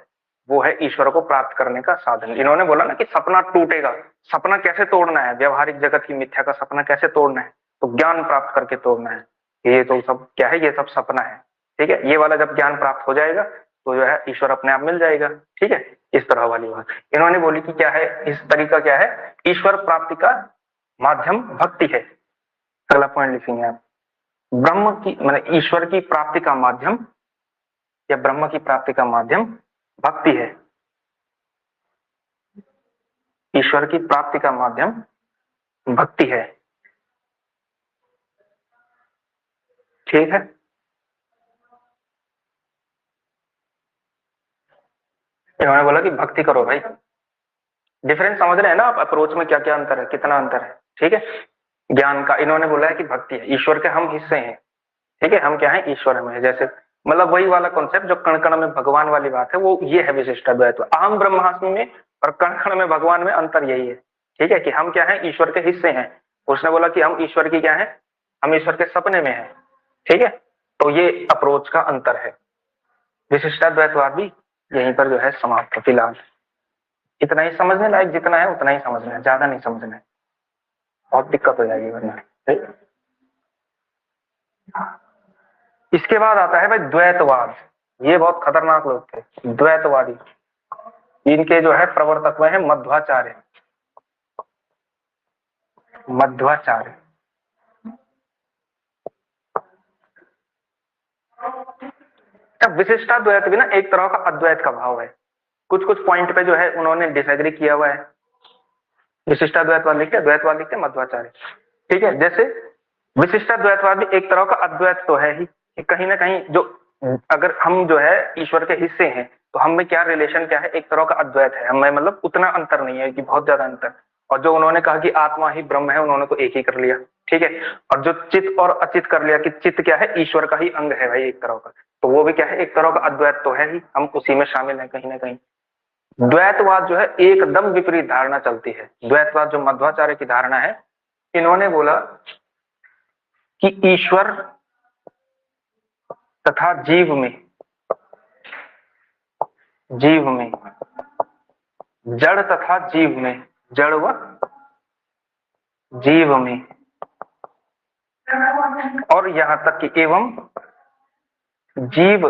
वो है ईश्वर को प्राप्त करने का साधन। इन्होंने बोला ना कि सपना टूटेगा, सपना कैसे तोड़ना है, व्यवहारिक जगत की मिथ्या का सपना कैसे तोड़ना है, तो ज्ञान प्राप्त करके तोड़ना है। ये तो सब क्या है, ये सब सपना है, ठीक है। ये वाला जब ज्ञान प्राप्त हो जाएगा तो जो है ईश्वर अपने आप मिल जाएगा, ठीक है। इस तरह वाली बात इन्होंने बोली कि क्या है, इस तरीका क्या है, ईश्वर प्राप्ति का माध्यम भक्ति है। अगला पॉइंट लिखेंगे आप, ब्रह्म की मतलब ईश्वर की प्राप्ति का माध्यम या ब्रह्म की प्राप्ति का माध्यम भक्ति है। ईश्वर की प्राप्ति का माध्यम भक्ति है, ठीक है। इन्होंने बोला कि भक्ति करो भाई, डिफरेंस समझ रहे हैं ना आप, अप्रोच में क्या क्या अंतर है, कितना अंतर है, ठीक है। ज्ञान का इन्होंने बोला है कि भक्ति है, ईश्वर के हम हिस्से हैं, ठीक है, हम क्या है, ईश्वर में है। जैसे मतलब वही वाला कॉन्सेप्ट जो कण कण में भगवान वाली बात है, वो ये है विशिष्ट अद्वैत। अहम ब्रह्मास्मि में और कण कण में भगवान में अंतर यही है, ठीक है, कि हम क्या है, ईश्वर के हिस्से हैं। उसने बोला कि हम ईश्वर की क्या है, हम ईश्वर के सपने में है, ठीक है। तो ये अप्रोच का अंतर है। विशिष्टाद्वैतवाद भी यहीं पर जो है समाप्त फिलहाल। इतना ही समझने लायक जितना है उतना ही समझना है, ज्यादा नहीं समझना है, बहुत दिक्कत हो जाएगी वरना। इसके बाद आता है भाई द्वैतवाद। ये बहुत खतरनाक लोग थे द्वैतवादी, इनके जो है प्रवर्तक में है मध्वाचार्य। मध्वाचार्य विशिष्टाद्वैत भी ना एक तरह का अद्वैत का भाव है, कुछ कुछ पॉइंट पे जो है उन्होंने डिसएग्री किया हुआ है। विशिष्टाद्वैतवाद लिखते, द्वैतवाद लिखते मध्वाचार्य, ठीक है। जैसे विशिष्टाद्वैतवाद भी एक तरह का अद्वैत तो है ही, कहीं ना कहीं जो अगर हम जो है ईश्वर के हिस्से हैं तो हम में क्या रिलेशन क्या है, एक तरह का अद्वैत है हमें, मतलब उतना अंतर नहीं है कि बहुत ज्यादा अंतर। और जो उन्होंने कहा कि आत्मा ही ब्रह्म है, उन्होंने तो एक ही कर लिया, ठीक है। और जो चित्त और अचित कर लिया कि चित्त क्या है, ईश्वर का ही अंग है भाई एक तरह का, तो वो भी क्या है, एक तरह का अद्वैत तो है ही, हम उसी में शामिल है कहीं ना कहीं। द्वैतवाद जो है एकदम विपरीत धारणा चलती है। द्वैतवाद जो मध्वाचार्य की धारणा है, इन्होंने बोला कि ईश्वर तथा जीव में जड़ तथा जीव में, जड़ व जीव में, और यहां तक कि एवं जीव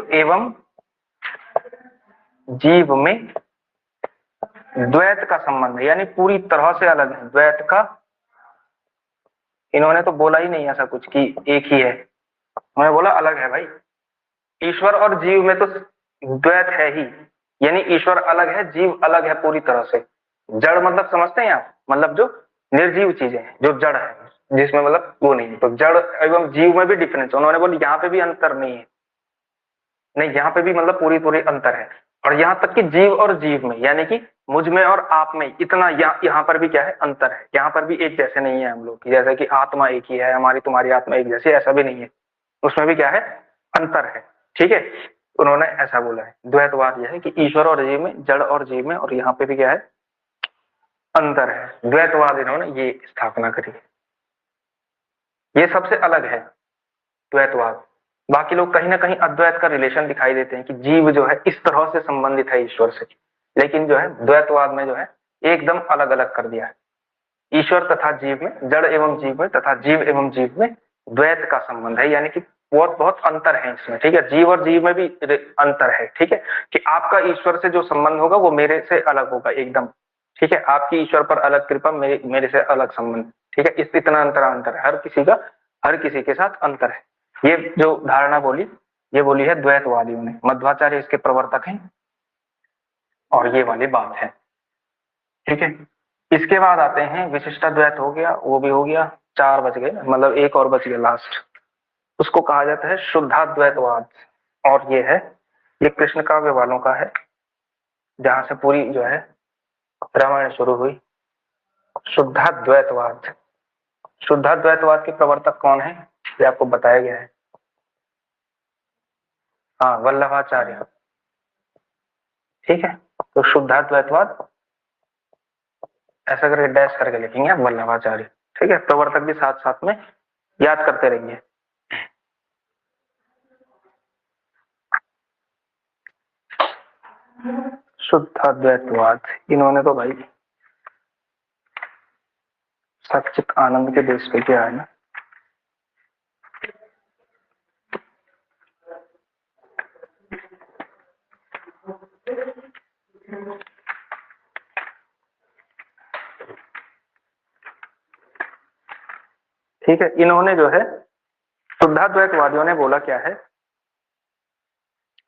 में द्वैत का संबंध है, यानी पूरी तरह से अलग है। द्वैत का इन्होंने तो बोला ही नहीं ऐसा कुछ कि एक ही है, उन्होंने बोला अलग है भाई। ईश्वर और जीव में तो द्वैत है ही, यानी ईश्वर अलग है, जीव अलग है पूरी तरह से। जड़ मतलब समझते हैं आप, मतलब जो निर्जीव चीजें हैं, जो जड़ है, जिसमें मतलब वो नहीं है, तो जड़ एवं जीव में भी डिफरेंस। उन्होंने बोला यहाँ पे भी अंतर नहीं है, नहीं यहाँ पे भी मतलब पूरी पूरी अंतर है। और यहाँ तक कि जीव और जीव में, यानी कि मुझ में और आप में इतना यहाँ पर भी क्या है, अंतर है। यहाँ पर भी एक जैसे नहीं है हम लोग, जैसे कि आत्मा एक ही है, हमारी तुम्हारी आत्मा एक जैसी, ऐसा भी नहीं है, उसमें भी क्या है, अंतर है। ठीक है, उन्होंने ऐसा बोला है। द्वैतवाद यह है कि ईश्वर और जीव में, जड़ और जीव में, और यहाँ पे भी क्या है, अंतर है। द्वैतवाद इन्होंने ये स्थापना करी, ये सबसे अलग है द्वैतवाद। बाकी लोग कहीं ना कहीं अद्वैत का रिलेशन दिखाई देते हैं कि जीव जो है इस तरह से संबंधित है ईश्वर से, लेकिन जो है द्वैतवाद में जो है एकदम अलग अलग कर दिया है। ईश्वर तथा जीव में, जड़ एवं जीव में तथा जीव एवं जीव में द्वैत का संबंध है, यानी कि बहुत बहुत अंतर है इसमें। ठीक है, जीव और जीव में भी अंतर है। ठीक है, कि आपका ईश्वर से जो संबंध होगा वो मेरे से अलग होगा एकदम। ठीक है, आपकी ईश्वर पर अलग कृपा, मेरे से अलग संबंध। ठीक है, इस इतना अंतर है हर किसी का, हर किसी के साथ अंतर है। ये जो धारणा बोली, ये बोली है द्वैतवादियों ने। मध्वाचार्य इसके प्रवर्तक हैं, और ये वाली बात है। ठीक है, इसके बाद आते हैं विशिष्टाद्वैत, हो गया, वो भी हो गया। 4 बच गए, मतलब एक और बच गया लास्ट, उसको कहा जाता है शुद्धाद्वैतवाद। और ये है, ये कृष्ण काव्य वालों का है, जहां से पूरी जो है रामायण शुरू हुई। शुद्धाद्वैतवाद, शुद्धाद्वैतवाद के प्रवर्तक कौन है, ये आपको बताया गया है। हाँ, वल्लभाचार्य। ठीक है, तो शुद्धाद्वैतवाद ऐसा करके डैश करके लिखेंगे आप, वल्लभाचार्य। ठीक है, प्रवर्तक भी साथ साथ में याद करते रहिए। शुद्धाद्वैतवाद, इन्होंने तो भाई सच्चित आनंद के देश पे किया है ना। ठीक है, इन्होंने जो है, शुद्धाद्वैतवादियों ने बोला क्या है,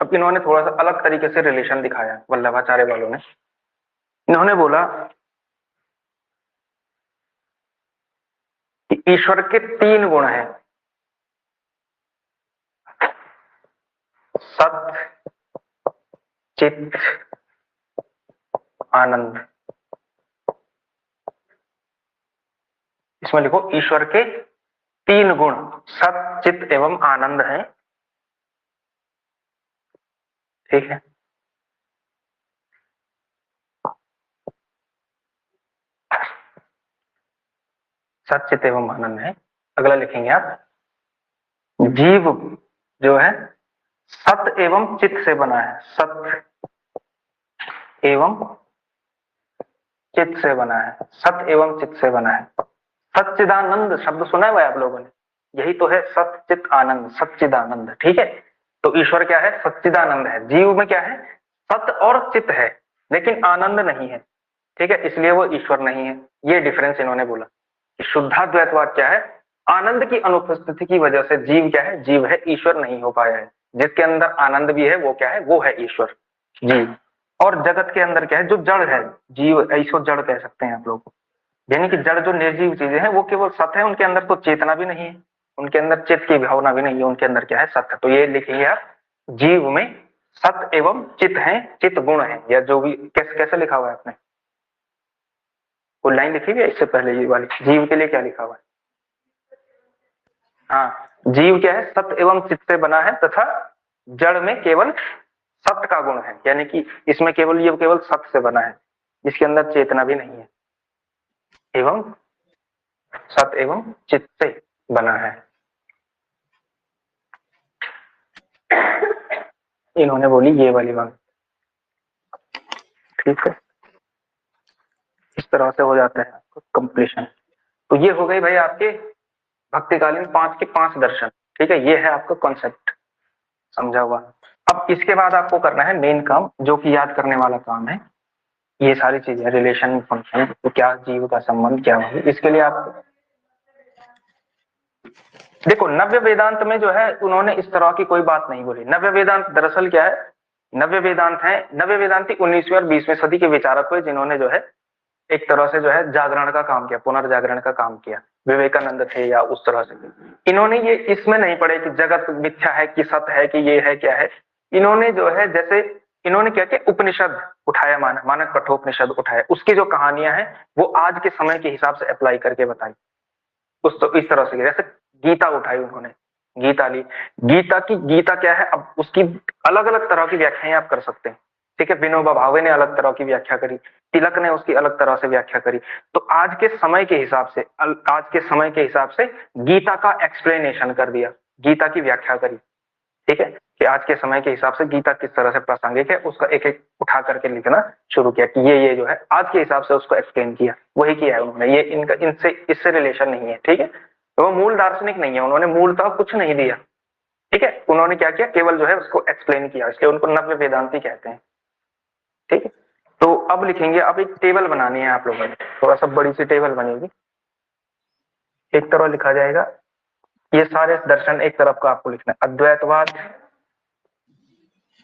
अब इन्होंने थोड़ा सा अलग तरीके से रिलेशन दिखाया वल्लभाचार्य वालों ने। इन्होंने बोला कि ईश्वर के 3 गुण हैं, सत, चित, आनंद। इसमें लिखो ईश्वर के 3 गुण सत, चित एवं आनंद हैं। ठीक है, सत, चित एवं आनंद है। अगला लिखेंगे आप, जीव जो है सत एवं चित से बना है, सत एवं चित से बना है, सत एवं चित से बना है। सच्चिदानंद शब्द सुना है भाई आप लोगों ने, यही तो है सच्चित आनंद, सच्चिदानंद। ठीक है, तो ईश्वर क्या है, सच्चिदानंद है। जीव में क्या है, सत और चित है, लेकिन आनंद नहीं है। ठीक है, इसलिए वो ईश्वर नहीं है। ये डिफरेंस इन्होंने बोला। शुद्धाद्वैतवाद क्या है, आनंद की अनुपस्थिति की वजह से जीव क्या है, जीव है, ईश्वर नहीं हो पाया है। जिसके अंदर आनंद भी है वो क्या है, वो है ईश्वर, जीव। और जगत के अंदर क्या है, जो जड़ है, जीव, ऐसो जड़ कह सकते हैं आप लोग। यानी कि जड़ जो निर्जीव चीजें हैं वो केवल सत है, उनके अंदर तो चेतना भी नहीं है, उनके अंदर चित्त की भावना भी नहीं है, उनके अंदर क्या है, सत है। तो ये लिखिए आप, जीव में सत एवं चित है, चित गुण है, या जो भी कैसे कैसे लिखा हुआ है आपने, कोई लाइन लिखी हुई है इससे पहले, ये वाली जीव के लिए क्या लिखा हुआ है। हाँ, जीव क्या है, सत एवं चित्त से बना है, तथा जड़ में केवल सत का गुण है, यानी कि इसमें केवल ये केवल सत से बना है, इसके अंदर चेतना भी नहीं है, एवं सत एवं चित्त से बना है। इन्होंने बोली ये वाली बात। ठीक है, इस तरह से हो जाता है आपको कंप्लीशन। तो ये हो गई भाई आपके भक्तिकालीन 5 के 5 दर्शन। ठीक है, ये है आपका कॉन्सेप्ट, समझा हुआ। अब इसके बाद आपको करना है मेन काम, जो कि याद करने वाला काम है। ये सारी चीजें, रिलेशन, फंक्शन, तो क्या जीव का संबंध क्या होगा, इसके लिए आप देखो नव्य वेदांत में जो है उन्होंने इस तरह की कोई बात नहीं बोली। नव्य वेदांत दरअसल क्या है, नव्य वेदांत है, नव्य वेदांती 19वीं और 20वीं सदी के विचारक हुए जिन्होंने जो है एक तरह से जो है जागरण का काम किया, पुनर्जागरण का काम किया। विवेकानंद थे या उस तरह से, इन्होंने ये इसमें नहीं पढ़े कि जगत मिथ्या है कि सत्य है कि ये है क्या है। इन्होंने जो है जैसे इन्होंने क्या किया, उपनिषद उठाया, मानक कठोपनिषद उठाया, उसकी जो कहानियां हैं वो आज के समय के हिसाब से अप्लाई करके बताई। उस तो इस तरह से जैसे गीता उठाई उन्होंने, गीता ली, गीता क्या है, अब उसकी अलग अलग तरह की व्याख्याएं आप कर सकते हैं। ठीक है, विनोबा भावे ने अलग तरह की व्याख्या करी, तिलक ने उसकी अलग तरह से व्याख्या करी। तो आज के समय के हिसाब से गीता का एक्सप्लेनेशन कर दिया, गीता की व्याख्या करी। ठीक है, कि आज के समय के हिसाब से गीता किस तरह से प्रासंगिक है उसका एक एक उठा करके लिखना शुरू किया कि ये जो है आज के हिसाब से उसको एक्सप्लेन किया, वही किया है उन्होंने। ये इनका इनसे इससे रिलेशन नहीं है। ठीक है, तो वो मूल दार्शनिक नहीं है, उन्होंने मूलतः कुछ नहीं दिया। ठीक है, उन्होंने क्या किया, केवल जो है उसको एक्सप्लेन किया, इसलिए उनको नव्य वेदांती कहते हैं। ठीक है, तो अब लिखेंगे, अब एक टेबल बनानी है आप लोगों ने, थोड़ा सा बड़ी सी टेबल बनेगी। एक तरफ लिखा जाएगा ये सारे दर्शन, एक तरफ का आपको लिखना है अद्वैतवाद,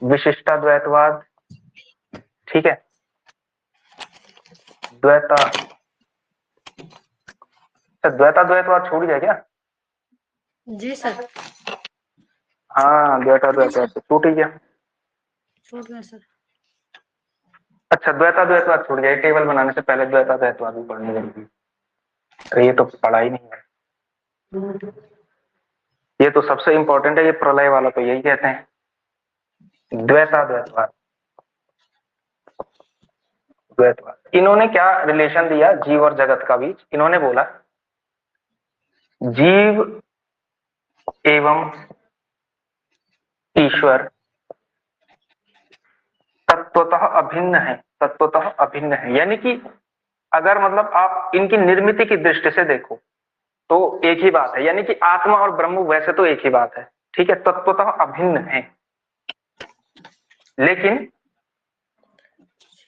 विशिष्टाद्वैतवाद, ठीक है, द्वैताद्वैतवाद छूट गया क्या? जी सर। हाँ, द्वैताद्वैतवाद तो छूट ही गया। छूट गया सर। अच्छा, द्वैताद्वैतवाद छूट गया, टेबल बनाने से पहले द्वैताद्वैतवाद भी पढ़ने जरूरी। अरे ये तो पढ़ा ही नहीं है, ये तो सबसे इंपॉर्टेंट है, ये प्रलय वाला तो यही कहते हैं, द्वैताद्वैतवाद। द्वैतवाद इन्होंने क्या रिलेशन दिया जीव और जगत का बीच, इन्होंने बोला जीव एवं ईश्वर तत्वतः अभिन्न है, तत्वतः अभिन्न है। यानी कि अगर मतलब आप इनकी निर्मिति की दृष्टि से देखो तो एक ही बात है, यानी कि आत्मा और ब्रह्म वैसे तो एक ही बात है। ठीक है, तत्वतः अभिन्न है, लेकिन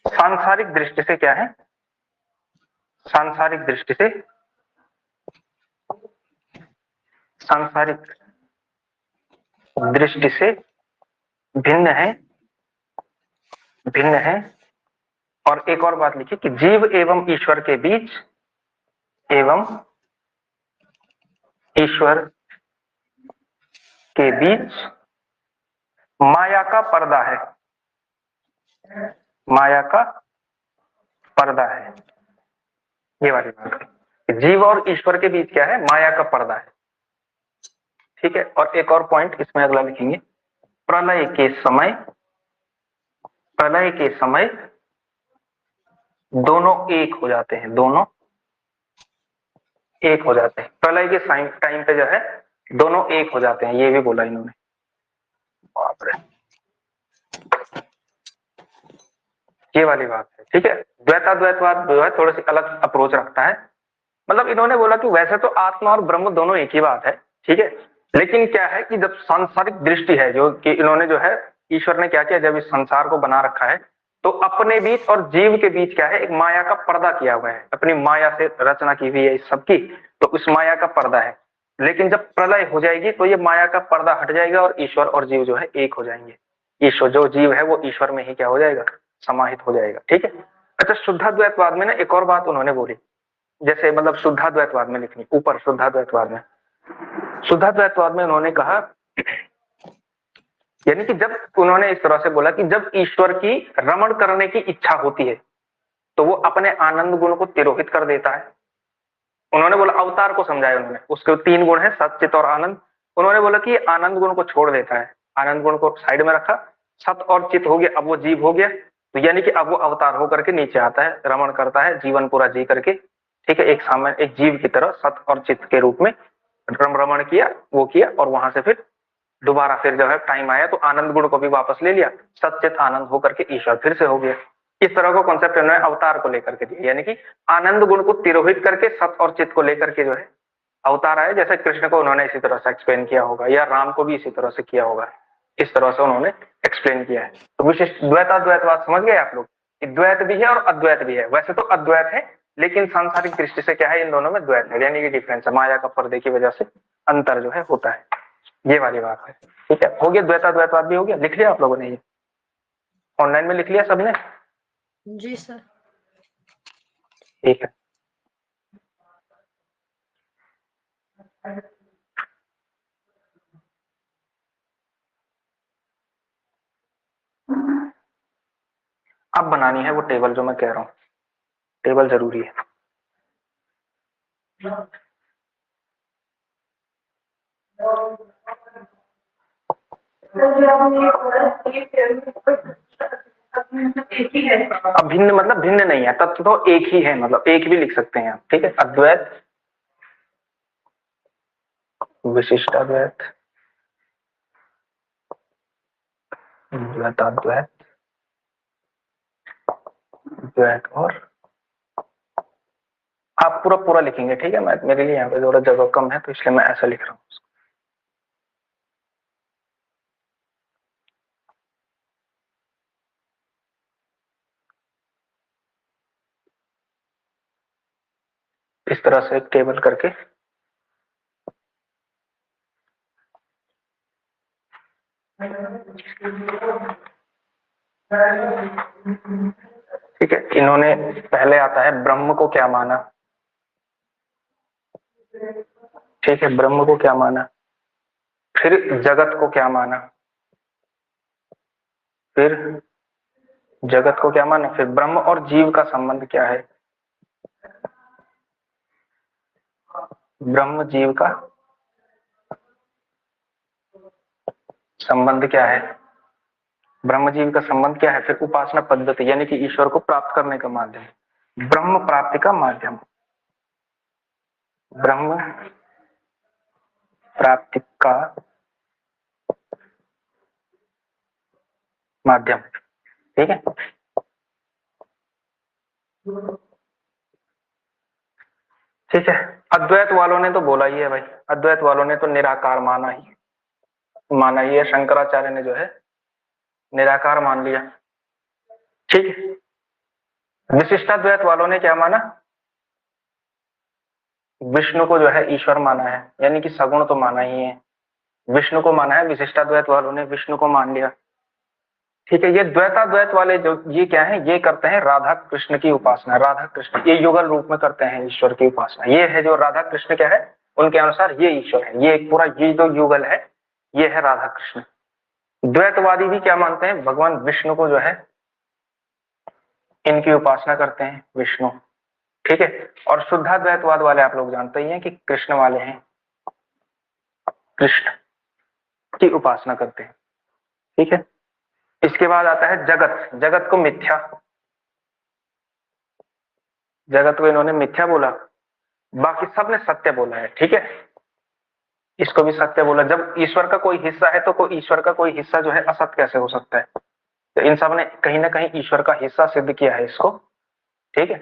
सांसारिक दृष्टि से क्या है, सांसारिक दृष्टि से, सांसारिक दृष्टि से भिन्न है, भिन्न है। और एक और बात लिखी कि जीव एवं ईश्वर के बीच, एवं ईश्वर के बीच माया का पर्दा है, माया का पर्दा है। ये वाली बात है, जीव और ईश्वर के बीच क्या है, माया का पर्दा है। ठीक है, और एक और पॉइंट इसमें अगला लिखेंगे, प्रलय के समय, प्रलय के समय दोनों एक हो जाते हैं, दोनों एक हो जाते हैं। प्रलय के टाइम पे जो है दोनों एक हो जाते हैं, ये भी बोला इन्होंने। बाप रे, ये वाली बात है। ठीक है, द्वैताद्वैतवाद जो है थोड़ी सी अलग अप्रोच रखता है। मतलब इन्होंने बोला कि वैसे तो आत्मा और ब्रह्म दोनों एक ही बात है, ठीक है, लेकिन क्या है कि जब सांसारिक दृष्टि है, जो कि इन्होंने जो है ईश्वर ने क्या किया, जब इस संसार को बना रखा है तो अपने बीच और जीव के बीच क्या है, एक माया का पर्दा किया हुआ है, अपनी माया से रचना की हुई है इस सबकी, तो उस माया का पर्दा है। लेकिन जब प्रलय हो जाएगी तो ये माया का पर्दा हट जाएगा और ईश्वर और जीव जो है एक हो जाएंगे। ईश्वर जो जीव है वो ईश्वर में ही क्या हो जाएगा, समाहित हो जाएगा। ठीक है, अच्छा, शुद्धाद्वैतवाद में ना एक और बात उन्होंने बोली, जैसे मतलब शुद्धाद्वैतवाद में लिखनी ऊपर, शुद्धाद्वैतवाद में उन्होंने कहा, यानी कि जब उन्होंने इस तरह से बोला कि जब ईश्वर की रमण करने की इच्छा होती है तो वो अपने आनंद गुण को तिरोहित कर देता है। उन्होंने बोला, अवतार को समझाया उन्होंने, उसके 3 गुण है, सत चित और आनंद। उन्होंने बोला कि आनंद गुण को छोड़ देता है, आनंद गुण को साइड में रखा, सत और चित हो गया, अब वो जीव हो गया, तो यानी कि अब वो अवतार होकर के नीचे आता है, रमण करता है जीवन पूरा जी करके। ठीक है, एक सामान्य एक जीव की तरह सत और चित के रूप में रमण किया, वो किया, और वहां से फिर दोबारा फिर जो है टाइम आया तो आनंद गुण को भी वापस ले लिया, सचित आनंद होकर के ईश्वर फिर से हो गया। इस तरह का कॉन्सेप्ट उन्होंने अवतार को लेकर के दिया, यानी कि आनंद गुण को तिरोहित करके सत और चित को लेकर के जो है अवतार आए। जैसे कृष्ण को उन्होंने इसी तरह से एक्सप्लेन किया होगा, या राम को भी इसी तरह से किया होगा, इस तरह से उन्होंने एक्सप्लेन किया है। तो विशिष्ट द्वैताद्वैतवाद समझ गए आप लोग, द्वैत भी है और अद्वैत भी है। वैसे तो अद्वैत है, लेकिन सांसारिक दृष्टि से क्या है, इन दोनों में द्वैत है, यानी कि डिफरेंस है, माया का पर्दे की वजह से अंतर जो है होता है, ये वाली बात है। ठीक है, हो गया, द्वैता द्वैतवाद भी हो गया, लिख लिया आप लोगों ने, ये ऑनलाइन में लिख लिया सबने? जी सर। ठीक है, अब बनानी है वो टेबल जो मैं कह रहा हूँ, टेबल जरूरी है। अब भिन्न मतलब भिन्न नहीं है, तत्व तो एक ही है, मतलब एक भी लिख सकते हैं आप। ठीक है, अद्वैत, विशिष्टाद्वैत, द्वैताद्वैत, द्वैत, और आप पूरा पूरा लिखेंगे। ठीक है, मैं मेरे लिए यहाँ पे थोड़ा जगह कम है तो इसलिए मैं ऐसा लिख रहा हूँ। इस तरह से एक टेबल करके, ठीक है। इन्होंने पहले आता है ब्रह्म को क्या माना, ठीक है, ब्रह्म को क्या माना, फिर जगत को क्या माना, फिर जगत को क्या माना, फिर ब्रह्म और जीव का संबंध क्या है, ब्रह्म जीव का संबंध क्या है, ब्रह्म जीव का संबंध क्या है, फिर उपासना पद्धति यानी कि ईश्वर को प्राप्त करने का माध्यम, ब्रह्म प्राप्ति का माध्यम, ब्रह्म प्राप्ति का माध्यम। ठीक है, ठीक है। अद्वैत वालों ने तो बोला ही है भाई, अद्वैत वालों ने तो निराकार माना ही है, शंकराचार्य ने जो है निराकार मान लिया। ठीक है, विशिष्टाद्वैत वालों ने क्या माना, विष्णु को जो है ईश्वर माना है, यानी कि सगुण तो माना ही है, विष्णु को माना है, विशिष्टाद्वैत वालों ने विष्णु को मान लिया। ठीक है, ये द्वैताद्वैत वाले जो ये क्या है, ये करते हैं राधा कृष्ण की उपासना, राधा कृष्ण ये युगल रूप में करते हैं ईश्वर की उपासना, ये है जो राधा कृष्ण क्या है, उनके अनुसार ये ईश्वर है, ये पूरा ये जो युगल है ये है राधा कृष्ण। द्वैतवादी भी क्या मानते हैं, भगवान विष्णु को जो है इनकी उपासना करते हैं, विष्णु। ठीक है, और शुद्धाद्वैतवाद वाले आप लोग जानते ही हैं कि कृष्ण वाले हैं, कृष्ण की उपासना करते हैं। ठीक है, इसके बाद आता है जगत, जगत को मिथ्या, जगत को इन्होंने मिथ्या बोला, बाकी सबने सत्य बोला है। ठीक है, इसको भी सत्य बोला, जब ईश्वर का कोई हिस्सा है तो कोई ईश्वर का कोई हिस्सा जो है असत कैसे हो सकता है, तो इन सब ने कहीं ना कहीं ईश्वर का हिस्सा सिद्ध किया है इसको। ठीक है,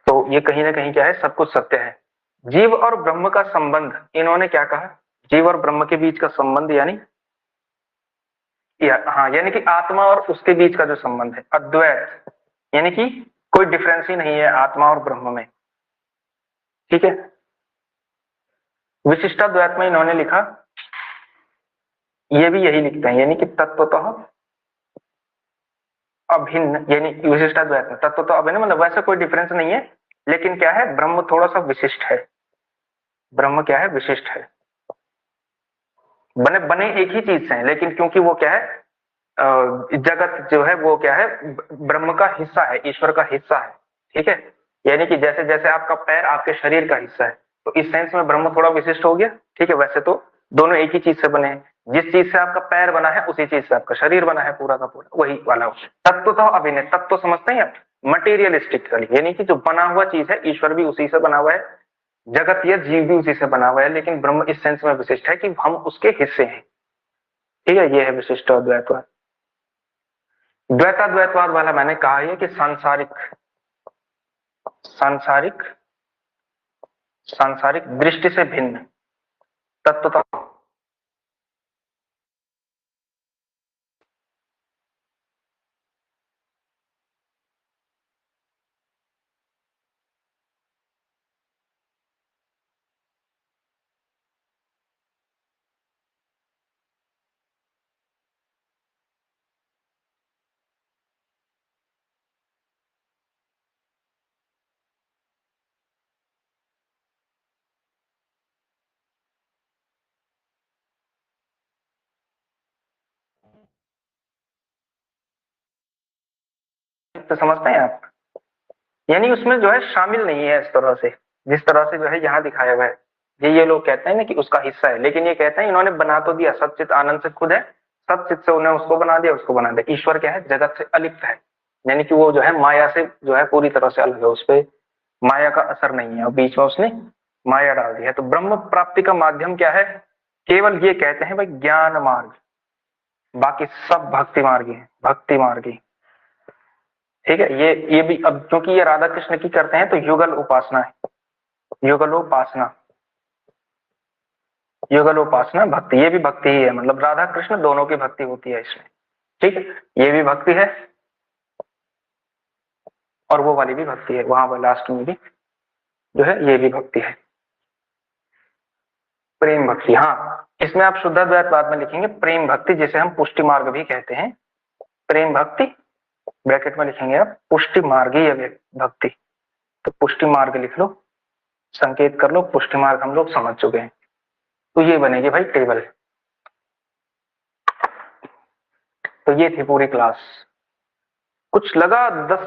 तो ये कहीं ना कहीं क्या है, सब कुछ सत्य है। जीव और ब्रह्म का संबंध इन्होंने क्या कहा, जीव और ब्रह्म के बीच का संबंध यानी हाँ, यानी कि आत्मा और उसके बीच का जो संबंध है, अद्वैत, यानी कि कोई डिफरेंस ही नहीं है आत्मा और ब्रह्म में। ठीक है, विशिष्टाद्वैत में इन्होंने लिखा, ये भी यही लिखते हैं, यानी कि तत्वतः अभिन्न, यानी विशिष्टाद्वैत में तत्वतः अभिन्न मतलब वैसे कोई डिफरेंस नहीं है, लेकिन क्या है, ब्रह्म थोड़ा सा विशिष्ट है, ब्रह्म क्या है, विशिष्ट है, बने बने एक ही चीज से हैं, लेकिन क्योंकि वो क्या है, जगत जो है वो क्या है, ब्रह्म का हिस्सा है, ईश्वर का हिस्सा है। ठीक है, यानी कि जैसे जैसे आपका पैर आपके शरीर का हिस्सा है, तो इस सेंस में ब्रह्म थोड़ा विशिष्ट हो गया। ठीक है, वैसे तो दोनों एक ही चीज से बने हैं, जिस चीज से आपका पैर बना है उसी चीज से आपका शरीर बना है, पूरा का पूरा वही वाला। तत्व तो अभिनय, तत्व तो समझते हैं आप, मटेरियलिस्टिकली, यानी कि जो बना हुआ चीज है, ईश्वर भी उसी से बना हुआ है, जगत या जीव भी उसी से बना हुआ है, लेकिन ब्रह्म इस सेंस में विशिष्ट है कि हम उसके हिस्से हैं। ठीक है, ये है विशिष्ट अद्वैतवाद। द्वैताद्वैतवाद वाला मैंने कहा है कि सांसारिक सांसारिक सांसारिक दृष्टि से भिन्न तत्व, मुक्त समझते हैं आप, यानी उसमें जो है शामिल नहीं है इस तरह से, जिस तरह से जो है यहाँ दिखाया हुआ है। ये लोग कहते हैं ना कि उसका हिस्सा है, लेकिन ये कहते हैं इन्होंने बना तो दिया, सच्चित आनंद से खुद है, सच्चित से उन्हें उसको बना दिया, उसको बना दिया। ईश्वर क्या है, जगत से अलिप्त है, यानी कि वो जो है माया से जो है पूरी तरह से अलग है, उस पर माया का असर नहीं है, और बीच में उसने माया डाल दी है। तो ब्रह्म प्राप्ति का माध्यम क्या है, केवल ये कहते हैं भाई ज्ञान मार्ग, बाकी सब भक्ति मार्गी है, भक्ति मार्गी। ठीक है, ये भी अब क्योंकि ये राधा कृष्ण की करते हैं तो युगल उपासना है, युगलोपासना, युगलोपासना भक्ति, ये भी भक्ति ही है, मतलब राधा कृष्ण दोनों की भक्ति होती है इसमें। ठीक है, ये भी भक्ति है और वो वाली भी भक्ति है, वहां पर लास्ट में भी जो है ये भी भक्ति है, प्रेम भक्ति। हाँ, इसमें आप शुद्ध अद्वैत बाद में लिखेंगे प्रेम भक्ति, जिसे हम पुष्टि मार्ग भी कहते हैं। प्रेम भक्ति ब्रैकेट में लिखेंगे आप पुष्टि मार्गीय भक्ति, तो पुष्टि मार्ग लिख लो, संकेत कर लो, पुष्टि मार्ग हम लोग समझ चुके हैं। तो ये बनेगी भाई टेबल। तो ये थी पूरी क्लास, कुछ लगा 10